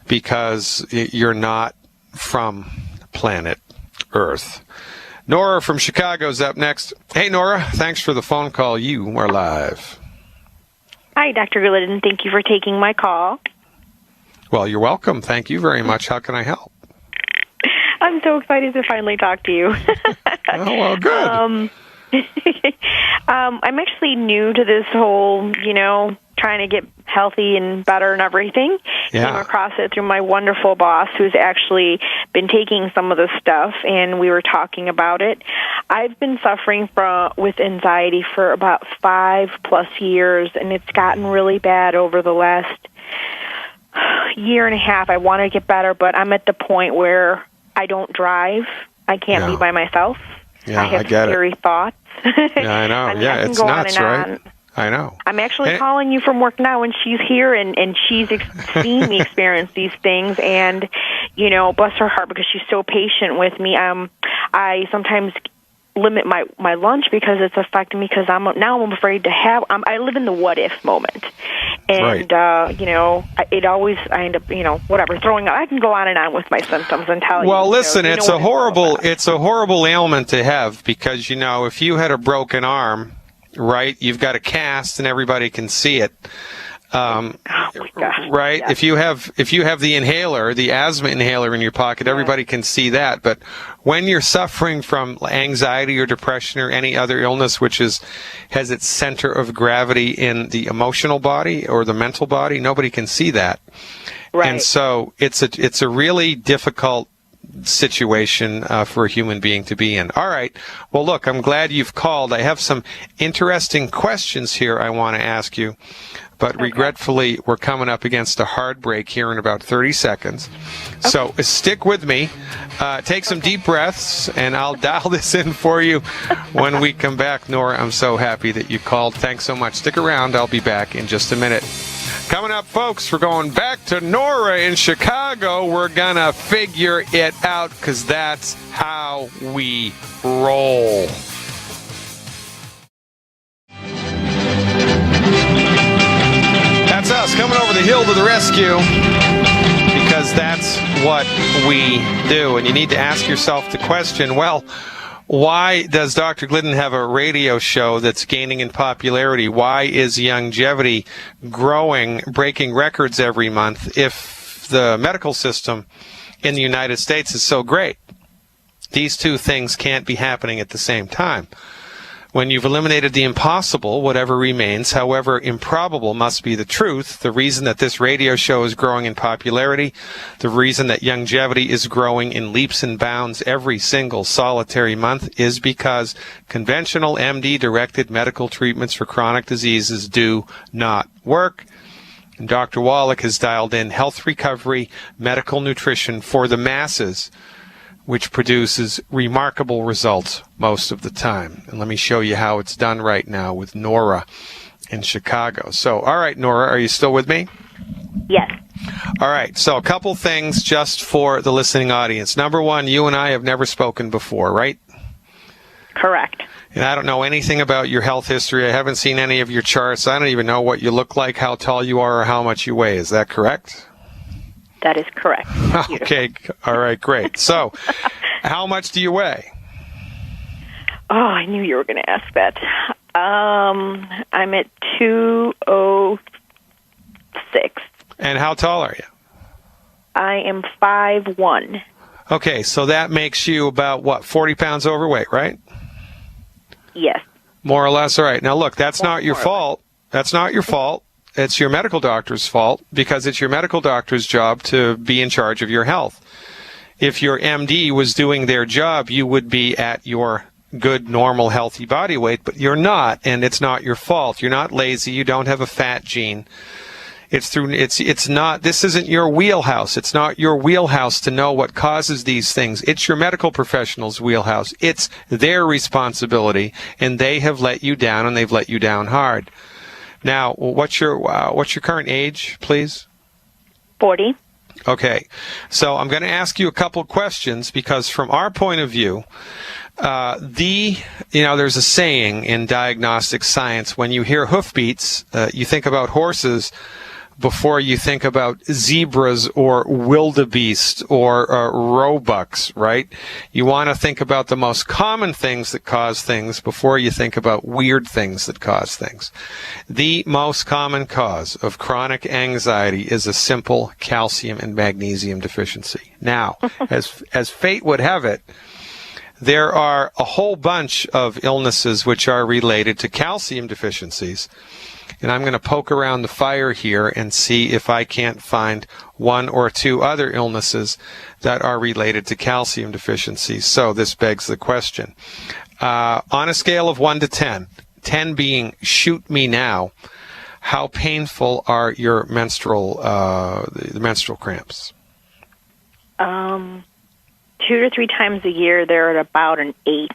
because you're not from planet Earth. Nora from Chicago's up next. Hey, Nora, thanks for the phone call. You are live. Hi, Dr. Glidden. Thank you for taking my call. Well, you're welcome. Thank you very much. How can I help? I'm so excited to finally talk to you. Oh, well, good. I'm actually new to this whole, trying to get healthy and better and everything. Yeah. Came across it through my wonderful boss, who's actually been taking some of the stuff, and we were talking about it. I've been suffering with anxiety for about 5+ years, and it's gotten really bad over the last year and a half. I want to get better, but I'm at the point where I don't drive. I can't be by myself. Yeah, I have get scary thoughts. Yeah, I know. Yeah, it's nuts, right? I know. I'm actually calling you from work now, and she's here, and she's seen me experience these things, and, bless her heart, because she's so patient with me. I sometimes limit my lunch because it's affecting me, because I'm afraid to have. I live in the what if moment, and it always, I end up whatever, throwing up. I can go on and on with my symptoms and tell you. Well, listen, it's a horrible ailment to have, because if you had a broken arm, right, you've got a cast and everybody can see it. Oh my gosh. Right? Yes. If you have the inhaler, the asthma inhaler in your pocket, everybody can see that. But when you're suffering from anxiety or depression or any other illness which has its center of gravity in the emotional body or the mental body, nobody can see that. Right. And so it's a really difficult situation for a human being to be in. All right. Well, look, I'm glad you've called. I have some interesting questions here I want to ask you, but regretfully, we're coming up against a hard break here in about 30 seconds. Okay. So stick with me. Take some deep breaths, and I'll dial this in for you when we come back. Nora, I'm so happy that you called. Thanks so much. Stick around. I'll be back in just a minute. Coming up, folks, we're going back to Nora in Chicago. We're going to figure it out because that's how we roll. That's us coming over the hill to the rescue because that's what we do. And you need to ask yourself the question, well, why does Dr. Glidden have a radio show that's gaining in popularity? Why is Youngevity growing, breaking records every month if the medical system in the United States is so great? These two things can't be happening at the same time. When you've eliminated the impossible, whatever remains, however improbable, must be the truth. The reason that this radio show is growing in popularity, the reason that Youngevity is growing in leaps and bounds every single solitary month is because conventional MD-directed medical treatments for chronic diseases do not work. And Dr. Wallach has dialed in health recovery, medical nutrition for the masses, which produces remarkable results most of the time. And let me show you how it's done right now with Nora in Chicago. So, all right, Nora, are you still with me? Yes. All right, so a couple things just for the listening audience. Number one, you and I have never spoken before, right? Correct. And I don't know anything about your health history. I haven't seen any of your charts. I don't even know what you look like, how tall you are, or how much you weigh. Is that correct? That is correct. Okay, all right, great. So, how much do you weigh? Oh, I knew you were going to ask that. I'm at 206. And how tall are you? I am 5'1". Okay, so that makes you about, 40 pounds overweight, right? Yes. More or less, all right. Now, look, that's not your fault. That's not your fault. It's your medical doctor's fault because it's your medical doctor's job to be in charge of your health. If your MD was doing their job, you would be at your good, normal, healthy body weight, but you're not, and it's not your fault. You're not lazy. You don't have a fat gene. This isn't your wheelhouse. It's not your wheelhouse to know what causes these things. It's your medical professional's wheelhouse. It's their responsibility, and they have let you down, and they've let you down hard. Now, what's your current age, please? 40. Okay, so I'm going to ask you a couple questions because from our point of view, there's a saying in diagnostic science, when you hear hoofbeats, you think about horses before you think about zebras or wildebeest or roebucks, right? You want to think about the most common things that cause things before you think about weird things that cause things. The most common cause of chronic anxiety is a simple calcium and magnesium deficiency. Now, as fate would have it, there are a whole bunch of illnesses which are related to calcium deficiencies. And I'm going to poke around the fire here and see if I can't find one or two other illnesses that are related to calcium deficiencies. So this begs the question. On a scale of 1 to 10, 10 being shoot me now, how painful are your menstrual cramps? 2 to 3 times a year, they're at about an 8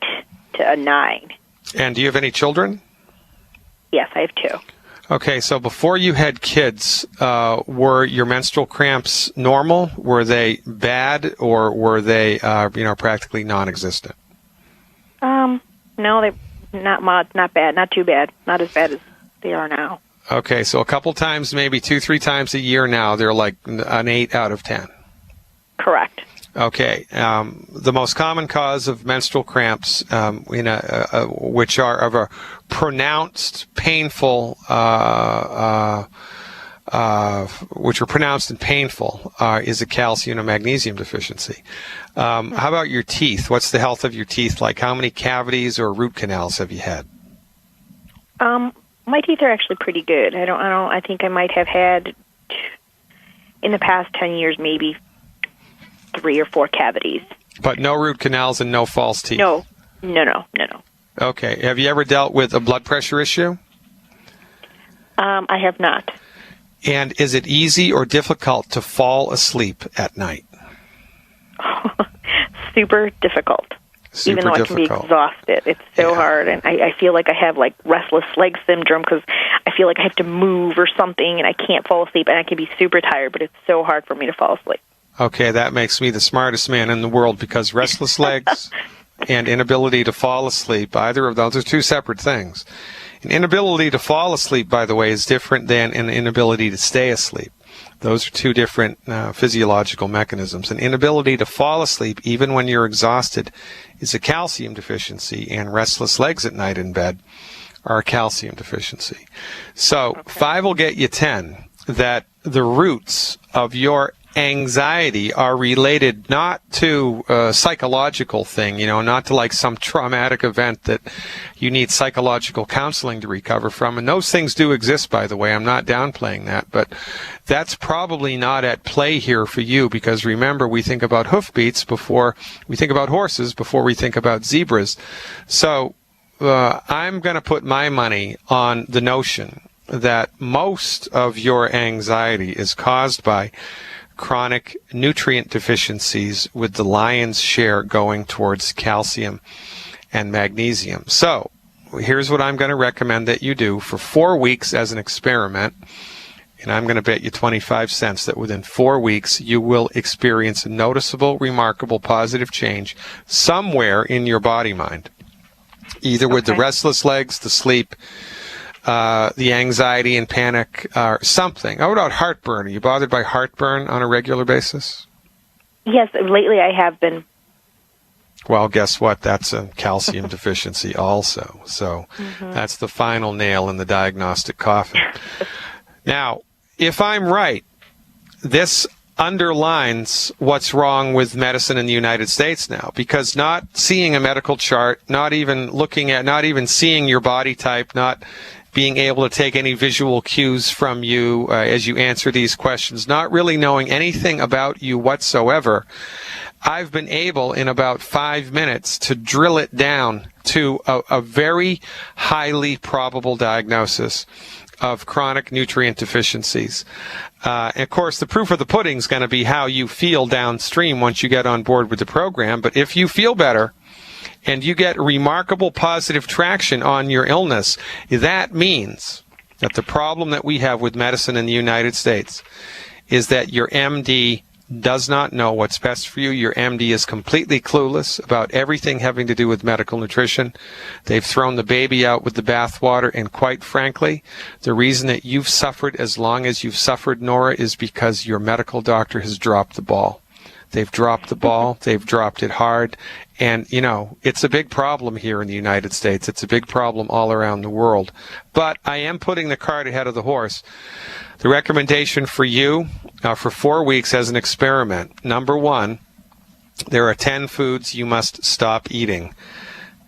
to a 9. And do you have any children? Yes, I have 2. Okay, so before you had kids, were your menstrual cramps normal? Were they bad, or were they, practically non-existent? No, they not bad, not too bad, not as bad as they are now. Okay, so a couple times, maybe 2-3 times a year now, they're like an 8 out of 10. Correct. Okay, the most common cause of menstrual cramps, which are of a pronounced, painful which are pronounced and painful, is a calcium and magnesium deficiency. How about your teeth? What's the health of your teeth like? How many cavities or root canals have you had? My teeth are actually pretty good. I think I might have had, in the past 10 years, maybe 3 or 4 cavities. But no root canals and no false teeth? No. Okay. Have you ever dealt with a blood pressure issue? I have not. And is it easy or difficult to fall asleep at night? Super difficult. Super Even though difficult. I can be exhausted. It's so hard. And I feel like I have like restless leg syndrome because I feel like I have to move or something and I can't fall asleep and I can be super tired, but it's so hard for me to fall asleep. Okay, that makes me the smartest man in the world because restless legs and inability to fall asleep, either of those are 2 separate things. An inability to fall asleep, by the way, is different than an inability to stay asleep. Those are 2 different physiological mechanisms. An inability to fall asleep, even when you're exhausted, is a calcium deficiency, and restless legs at night in bed are a calcium deficiency. So 5 will get you 10, that the roots of your anxiety are related not to a psychological thing, not to like some traumatic event that you need psychological counseling to recover from. And those things do exist, by the way. I'm not downplaying that, but that's probably not at play here for you because remember, we think about hoofbeats before we think about horses, before we think about zebras. So I'm going to put my money on the notion that most of your anxiety is caused by chronic nutrient deficiencies, with the lion's share going towards calcium and magnesium. So here's what I'm going to recommend that you do for 4 weeks as an experiment, and I'm going to bet you 25 cents that within 4 weeks you will experience a noticeable, remarkable, positive change somewhere in your body-mind, either with the restless legs, the sleep, the anxiety and panic, or something. How about heartburn? Are you bothered by heartburn on a regular basis? Yes, lately I have been. Well, guess what? That's a calcium deficiency also. So that's the final nail in the diagnostic coffin. Now, if I'm right, this underlines what's wrong with medicine in the United States now, because not seeing a medical chart, not even seeing your body type, not being able to take any visual cues from you as you answer these questions, not really knowing anything about you whatsoever, I've been able in about 5 minutes to drill it down to a very highly probable diagnosis of chronic nutrient deficiencies. And of course, the proof of the pudding is going to be how you feel downstream once you get on board with the program. But if you feel better, and you get remarkable positive traction on your illness, that means that the problem that we have with medicine in the United States is that your MD does not know what's best for you. Your MD is completely clueless about everything having to do with medical nutrition. They've thrown the baby out with the bathwater, and quite frankly, the reason that you've suffered as long as you've suffered, Nora, is because your medical doctor has dropped the ball. They've dropped the ball. They've dropped it hard. And, it's a big problem here in the United States. It's a big problem all around the world. But I am putting the cart ahead of the horse. The recommendation for you for 4 weeks as an experiment. Number 1, there are 10 foods you must stop eating.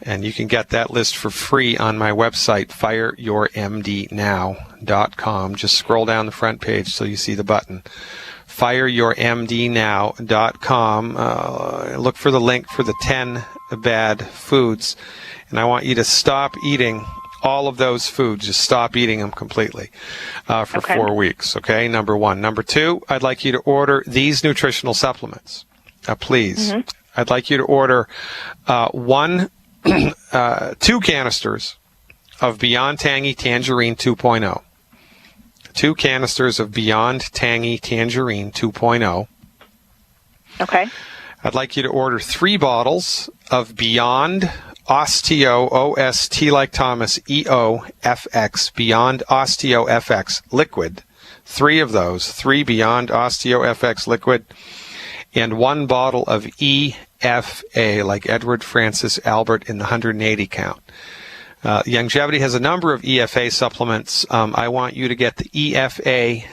And you can get that list for free on my website, fireyourmdnow.com. Just scroll down the front page so you see the button. fireyourmdnow.com. Look for the link for the 10 bad foods. And I want you to stop eating all of those foods. Just stop eating them completely for 4 weeks. Okay, number 1. Number 2, I'd like you to order these nutritional supplements. Please. I'd like you to order 2 canisters of Beyond Tangy Tangerine 2.0. 2 canisters of Beyond Tangy Tangerine 2.0. Okay. I'd like you to order 3 bottles of Beyond Osteo, O-S-T like Thomas, E-O-F-X, Beyond Osteo FX liquid. 3 of those, 3 Beyond Osteo FX liquid, and 1 bottle of EFA, like Edward Francis Albert in the 180 count. Youngevity has a number of EFA supplements. I want you to get the EFA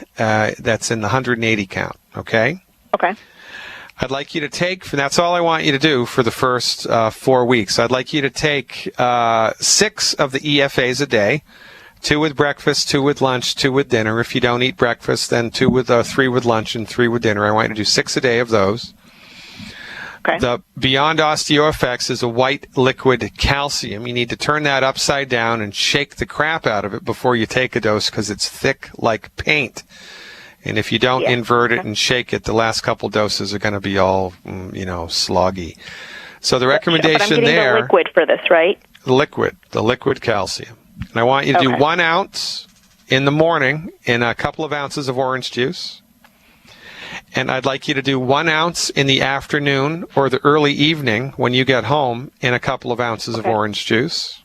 that's in the 180 count, okay? Okay. I'd like you to take, that's all I want you to do for the first 4 weeks. I'd like you to take 6 of the EFAs a day, 2 with breakfast, 2 with lunch, 2 with dinner. If you don't eat breakfast, then 3 with lunch and 3 with dinner. I want you to do 6 a day of those. Okay. The Beyond OsteoFX is a white liquid calcium. You need to turn that upside down and shake the crap out of it before you take a dose because it's thick like paint. And if you don't invert it and shake it, the last couple doses are going to be all, sloggy. So the recommendation but I'm getting there... the liquid for this, right? The liquid calcium. And I want you to do 1 ounce in the morning in a couple of ounces of orange juice. And I'd like you to do 1 ounce in the afternoon or the early evening when you get home in a couple of ounces of orange juice.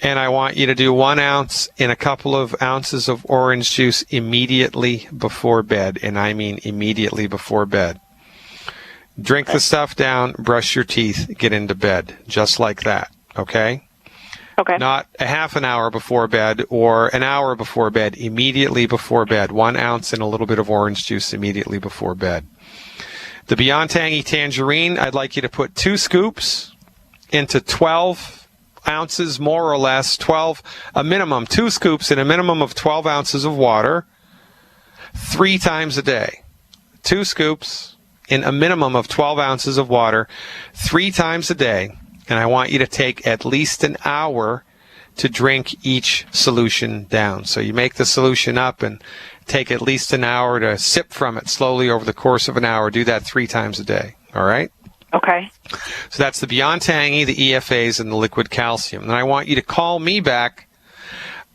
And I want you to do 1 ounce in a couple of ounces of orange juice immediately before bed. And I mean immediately before bed. Drink the stuff down, brush your teeth, get into bed. Just like that. Okay? Okay. Not a half an hour before bed or an hour before bed, immediately before bed. 1 ounce and a little bit of orange juice immediately before bed. The Beyond Tangy Tangerine, I'd like you to put 2 scoops into 12 ounces, more or less, 2 scoops in a minimum of 12 ounces of water 3 times a day. 2 scoops in a minimum of 12 ounces of water 3 times a day. And I want you to take at least an hour to drink each solution down. So you make the solution up and take at least an hour to sip from it slowly over the course of an hour. Do that 3 times a day. All right? Okay. So that's the Beyond Tangy, the EFAs, and the liquid calcium. And I want you to call me back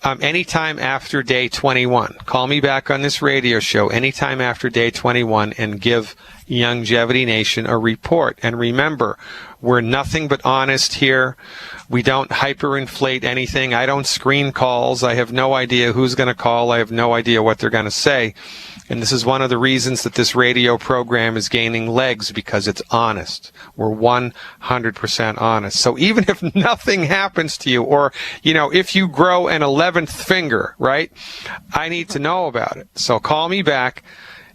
anytime after day 21. Call me back on this radio show anytime after day 21 and give Youngevity Nation a report. And remember, we're nothing but honest here. We don't hyperinflate anything. I don't screen calls. I have no idea who's going to call. I have no idea what they're going to say. And this is one of the reasons that this radio program is gaining legs, because it's honest. We're 100% honest. So even if nothing happens to you, or, if you grow an 11th finger, right, I need to know about it. So call me back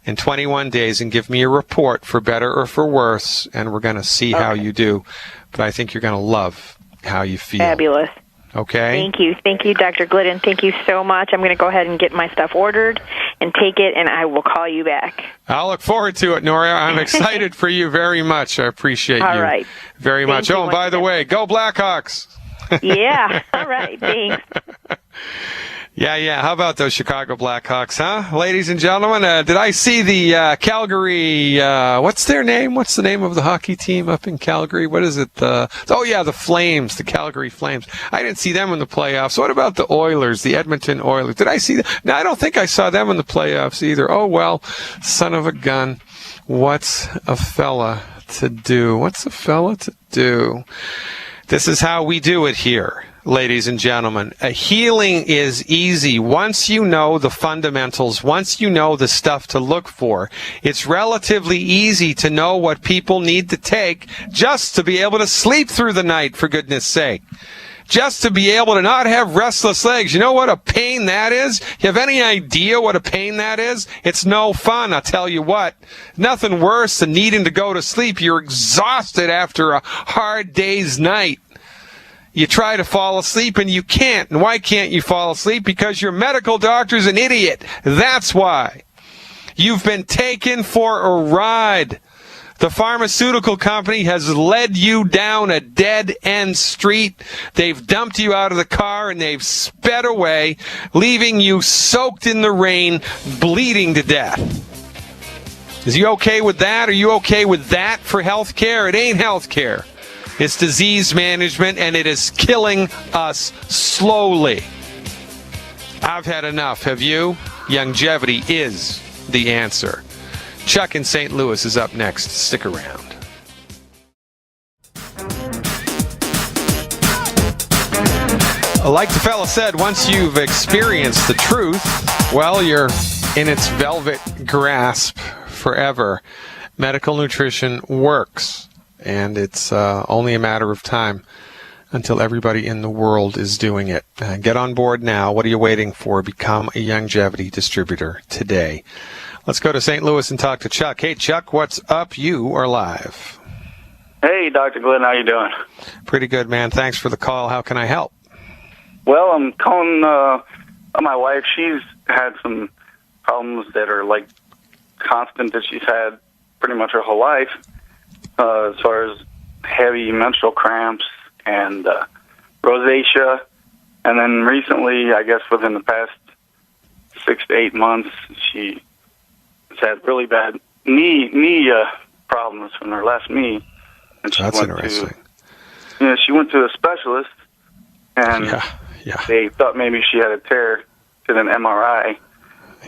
in 21 days and give me a report for better or for worse, and we're going to see how you do. But I think you're going to love how you feel. Fabulous. Okay? Thank you, Dr. Glidden. Thank you so much. I'm going to go ahead and get my stuff ordered and take it, and I will call you back. I'll look forward to it, Nora. I'm excited for you very much. I appreciate you very much. Thank Oh, and by the way, go Blackhawks. Yeah. All right. Thanks. Yeah. How about those Chicago Blackhawks, huh? Ladies and gentlemen, did I see the Calgary, what's their name? What's the name of the hockey team up in Calgary? What is it? The Flames, the Calgary Flames. I didn't see them in the playoffs. What about the Oilers, the Edmonton Oilers? Did I see them? No, I don't think I saw them in the playoffs either. Oh, well, son of a gun. What's a fella to do? This is how we do it here. Ladies and gentlemen, healing is easy. Once you know the fundamentals, once you know the stuff to look for, it's relatively easy to know what people need to take just to be able to sleep through the night, for goodness sake. Just to be able to not have restless legs. You know what a pain that is? You have any idea what a pain that is? It's no fun, I'll tell you what. Nothing worse than needing to go to sleep. You're exhausted after a hard day's night. You try to fall asleep and you can't. And why can't you fall asleep? Because your medical doctor's an idiot. That's why. You've been taken for a ride. The pharmaceutical company has led you down a dead-end street. They've dumped you out of the car and they've sped away, leaving you soaked in the rain, bleeding to death. Is you okay with that? Are you okay with that for health care? It ain't health care. It's disease management, and it is killing us slowly. I've had enough. Have you? Youngevity is the answer. Chuck in St. Louis is up next. Stick around. Like the fella said, once you've experienced the truth, well, you're in its velvet grasp forever. Medical nutrition works. And it's only a matter of time until everybody in the world is doing it. Get on board now. What are you waiting for? Become a Youngevity distributor today. Let's go to St. Louis and talk to Chuck. Hey, Chuck, what's up? You are live. Hey, Dr. Glenn, how you doing? Pretty good, man. Thanks for the call. How can I help? Well, I'm calling my wife. She's had some problems that are like constant that she's had pretty much her whole life, as far as heavy menstrual cramps and rosacea. And then recently, I guess within the past 6 to 8 months, she has had really bad knee problems from her left knee. And she That's went interesting. she went to a specialist, and they thought maybe she had a tear, did an MRI,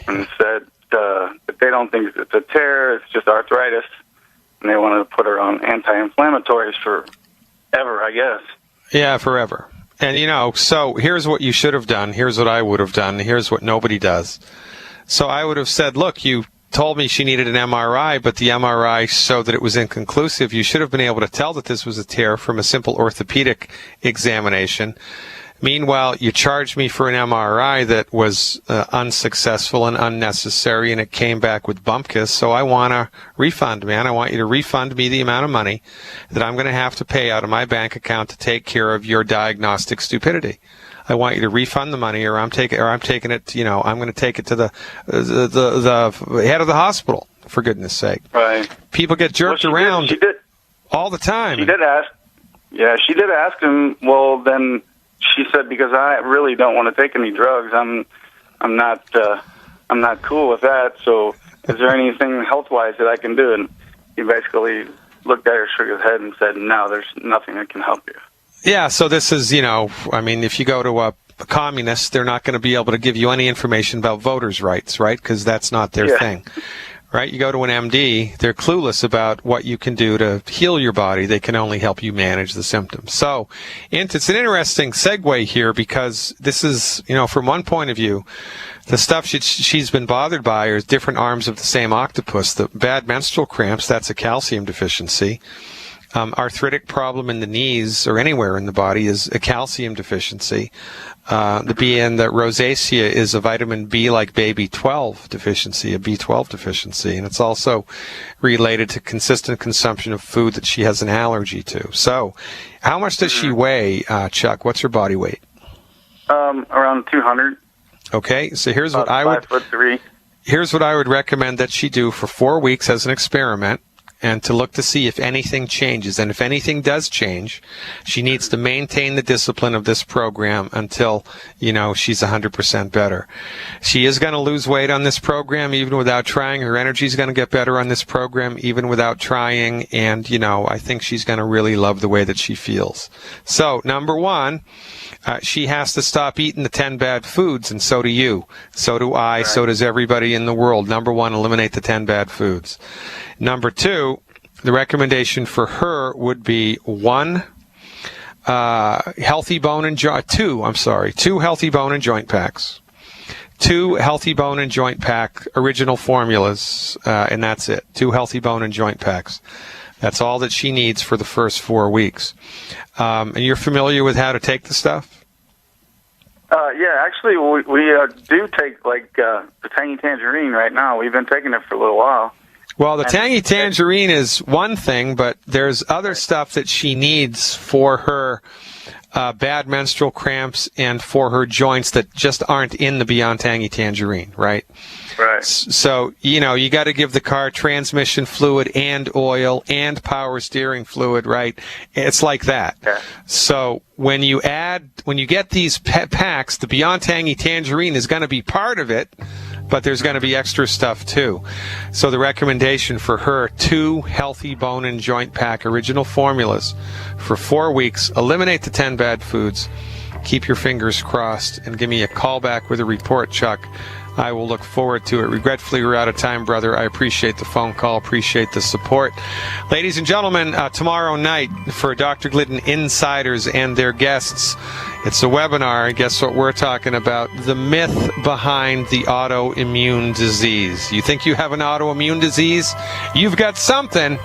and said that they don't think it's a tear, it's just arthritis, and they wanted to put her on anti-inflammatories forever, I guess. Yeah, forever. And, so here's what you should have done. Here's what I would have done. Here's what nobody does. So I would have said, look, you told me she needed an MRI, but the MRI showed that it was inconclusive. You should have been able to tell that this was a tear from a simple orthopedic examination. Meanwhile, you charged me for an MRI that was unsuccessful and unnecessary, and it came back with bumpkiss. So I want a refund, man. I want you to refund me the amount of money that I'm going to have to pay out of my bank account to take care of your diagnostic stupidity. I want you to refund the money, or I'm taking it. I'm going to take it to the head of the hospital. For goodness sake, right? People get jerked around all the time. She did ask. Yeah, she did ask him. Well, then she said, because I really don't want to take any drugs. I'm not cool with that. So, is there anything health-wise that I can do? And he basically looked at her, shook his head, and said, no, there's nothing that can help you. Yeah, so this is, if you go to a communist, they're not going to be able to give you any information about voters' rights, right? Because that's not their thing, right? You go to an MD, they're clueless about what you can do to heal your body. They can only help you manage the symptoms. So it's an interesting segue here, because this is, from one point of view, the stuff she's been bothered by are different arms of the same octopus. The bad menstrual cramps, that's a calcium deficiency. Arthritic problem in the knees or anywhere in the body is a calcium deficiency. The rosacea is a vitamin B like B12 deficiency, a B12 deficiency, and it's also related to consistent consumption of food that she has an allergy to. So, how much does she weigh, Chuck? What's her body weight? Around 200. Okay, so here's what I would 5'3". Here's what I would recommend that she do for 4 weeks as an experiment, and to look to see if anything changes. And if anything does change, she needs to maintain the discipline of this program until, she's 100% better. She is going to lose weight on this program even without trying. Her energy is going to get better on this program even without trying. And, I think she's going to really love the way that she feels. So, number one, she has to stop eating the 10 bad foods, and so do you. So do I. Right. So does everybody in the world. Number one, eliminate the 10 bad foods. Number two, the recommendation for her would be two healthy bone and joint packs. 2 healthy bone and joint pack original formulas, and that's it. 2 healthy bone and joint packs. That's all that she needs for the first 4 weeks. And you're familiar with how to take the stuff? Yeah, actually, we do take the Tangy Tangerine right now. We've been taking it for a little while. Well, the Tangy Tangerine is one thing, but there's other stuff that she needs for her bad menstrual cramps and for her joints that just aren't in the Beyond Tangy Tangerine, right? Right. So, you got to give the car transmission fluid and oil and power steering fluid, right? It's like that. Yeah. So when you get these packs, the Beyond Tangy Tangerine is going to be part of it, but there's going to be extra stuff too. So the recommendation for her, 2 healthy bone and joint pack original formulas for 4 weeks. Eliminate the 10 bad foods. Keep your fingers crossed and give me a call back with a report, Chuck. I will look forward to it. Regretfully, we're out of time, brother. I appreciate the phone call, appreciate the support. Ladies and gentlemen, tomorrow night for Dr. Glidden Insiders and their guests, it's a webinar. Guess what we're talking about? The myth behind the autoimmune disease. You think you have an autoimmune disease? You've got something,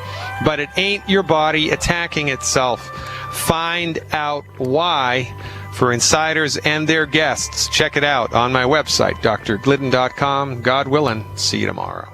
but it ain't your body attacking itself. find out why for insiders and their guests. Check it out on my website, drglidden.com. God willing, see you tomorrow.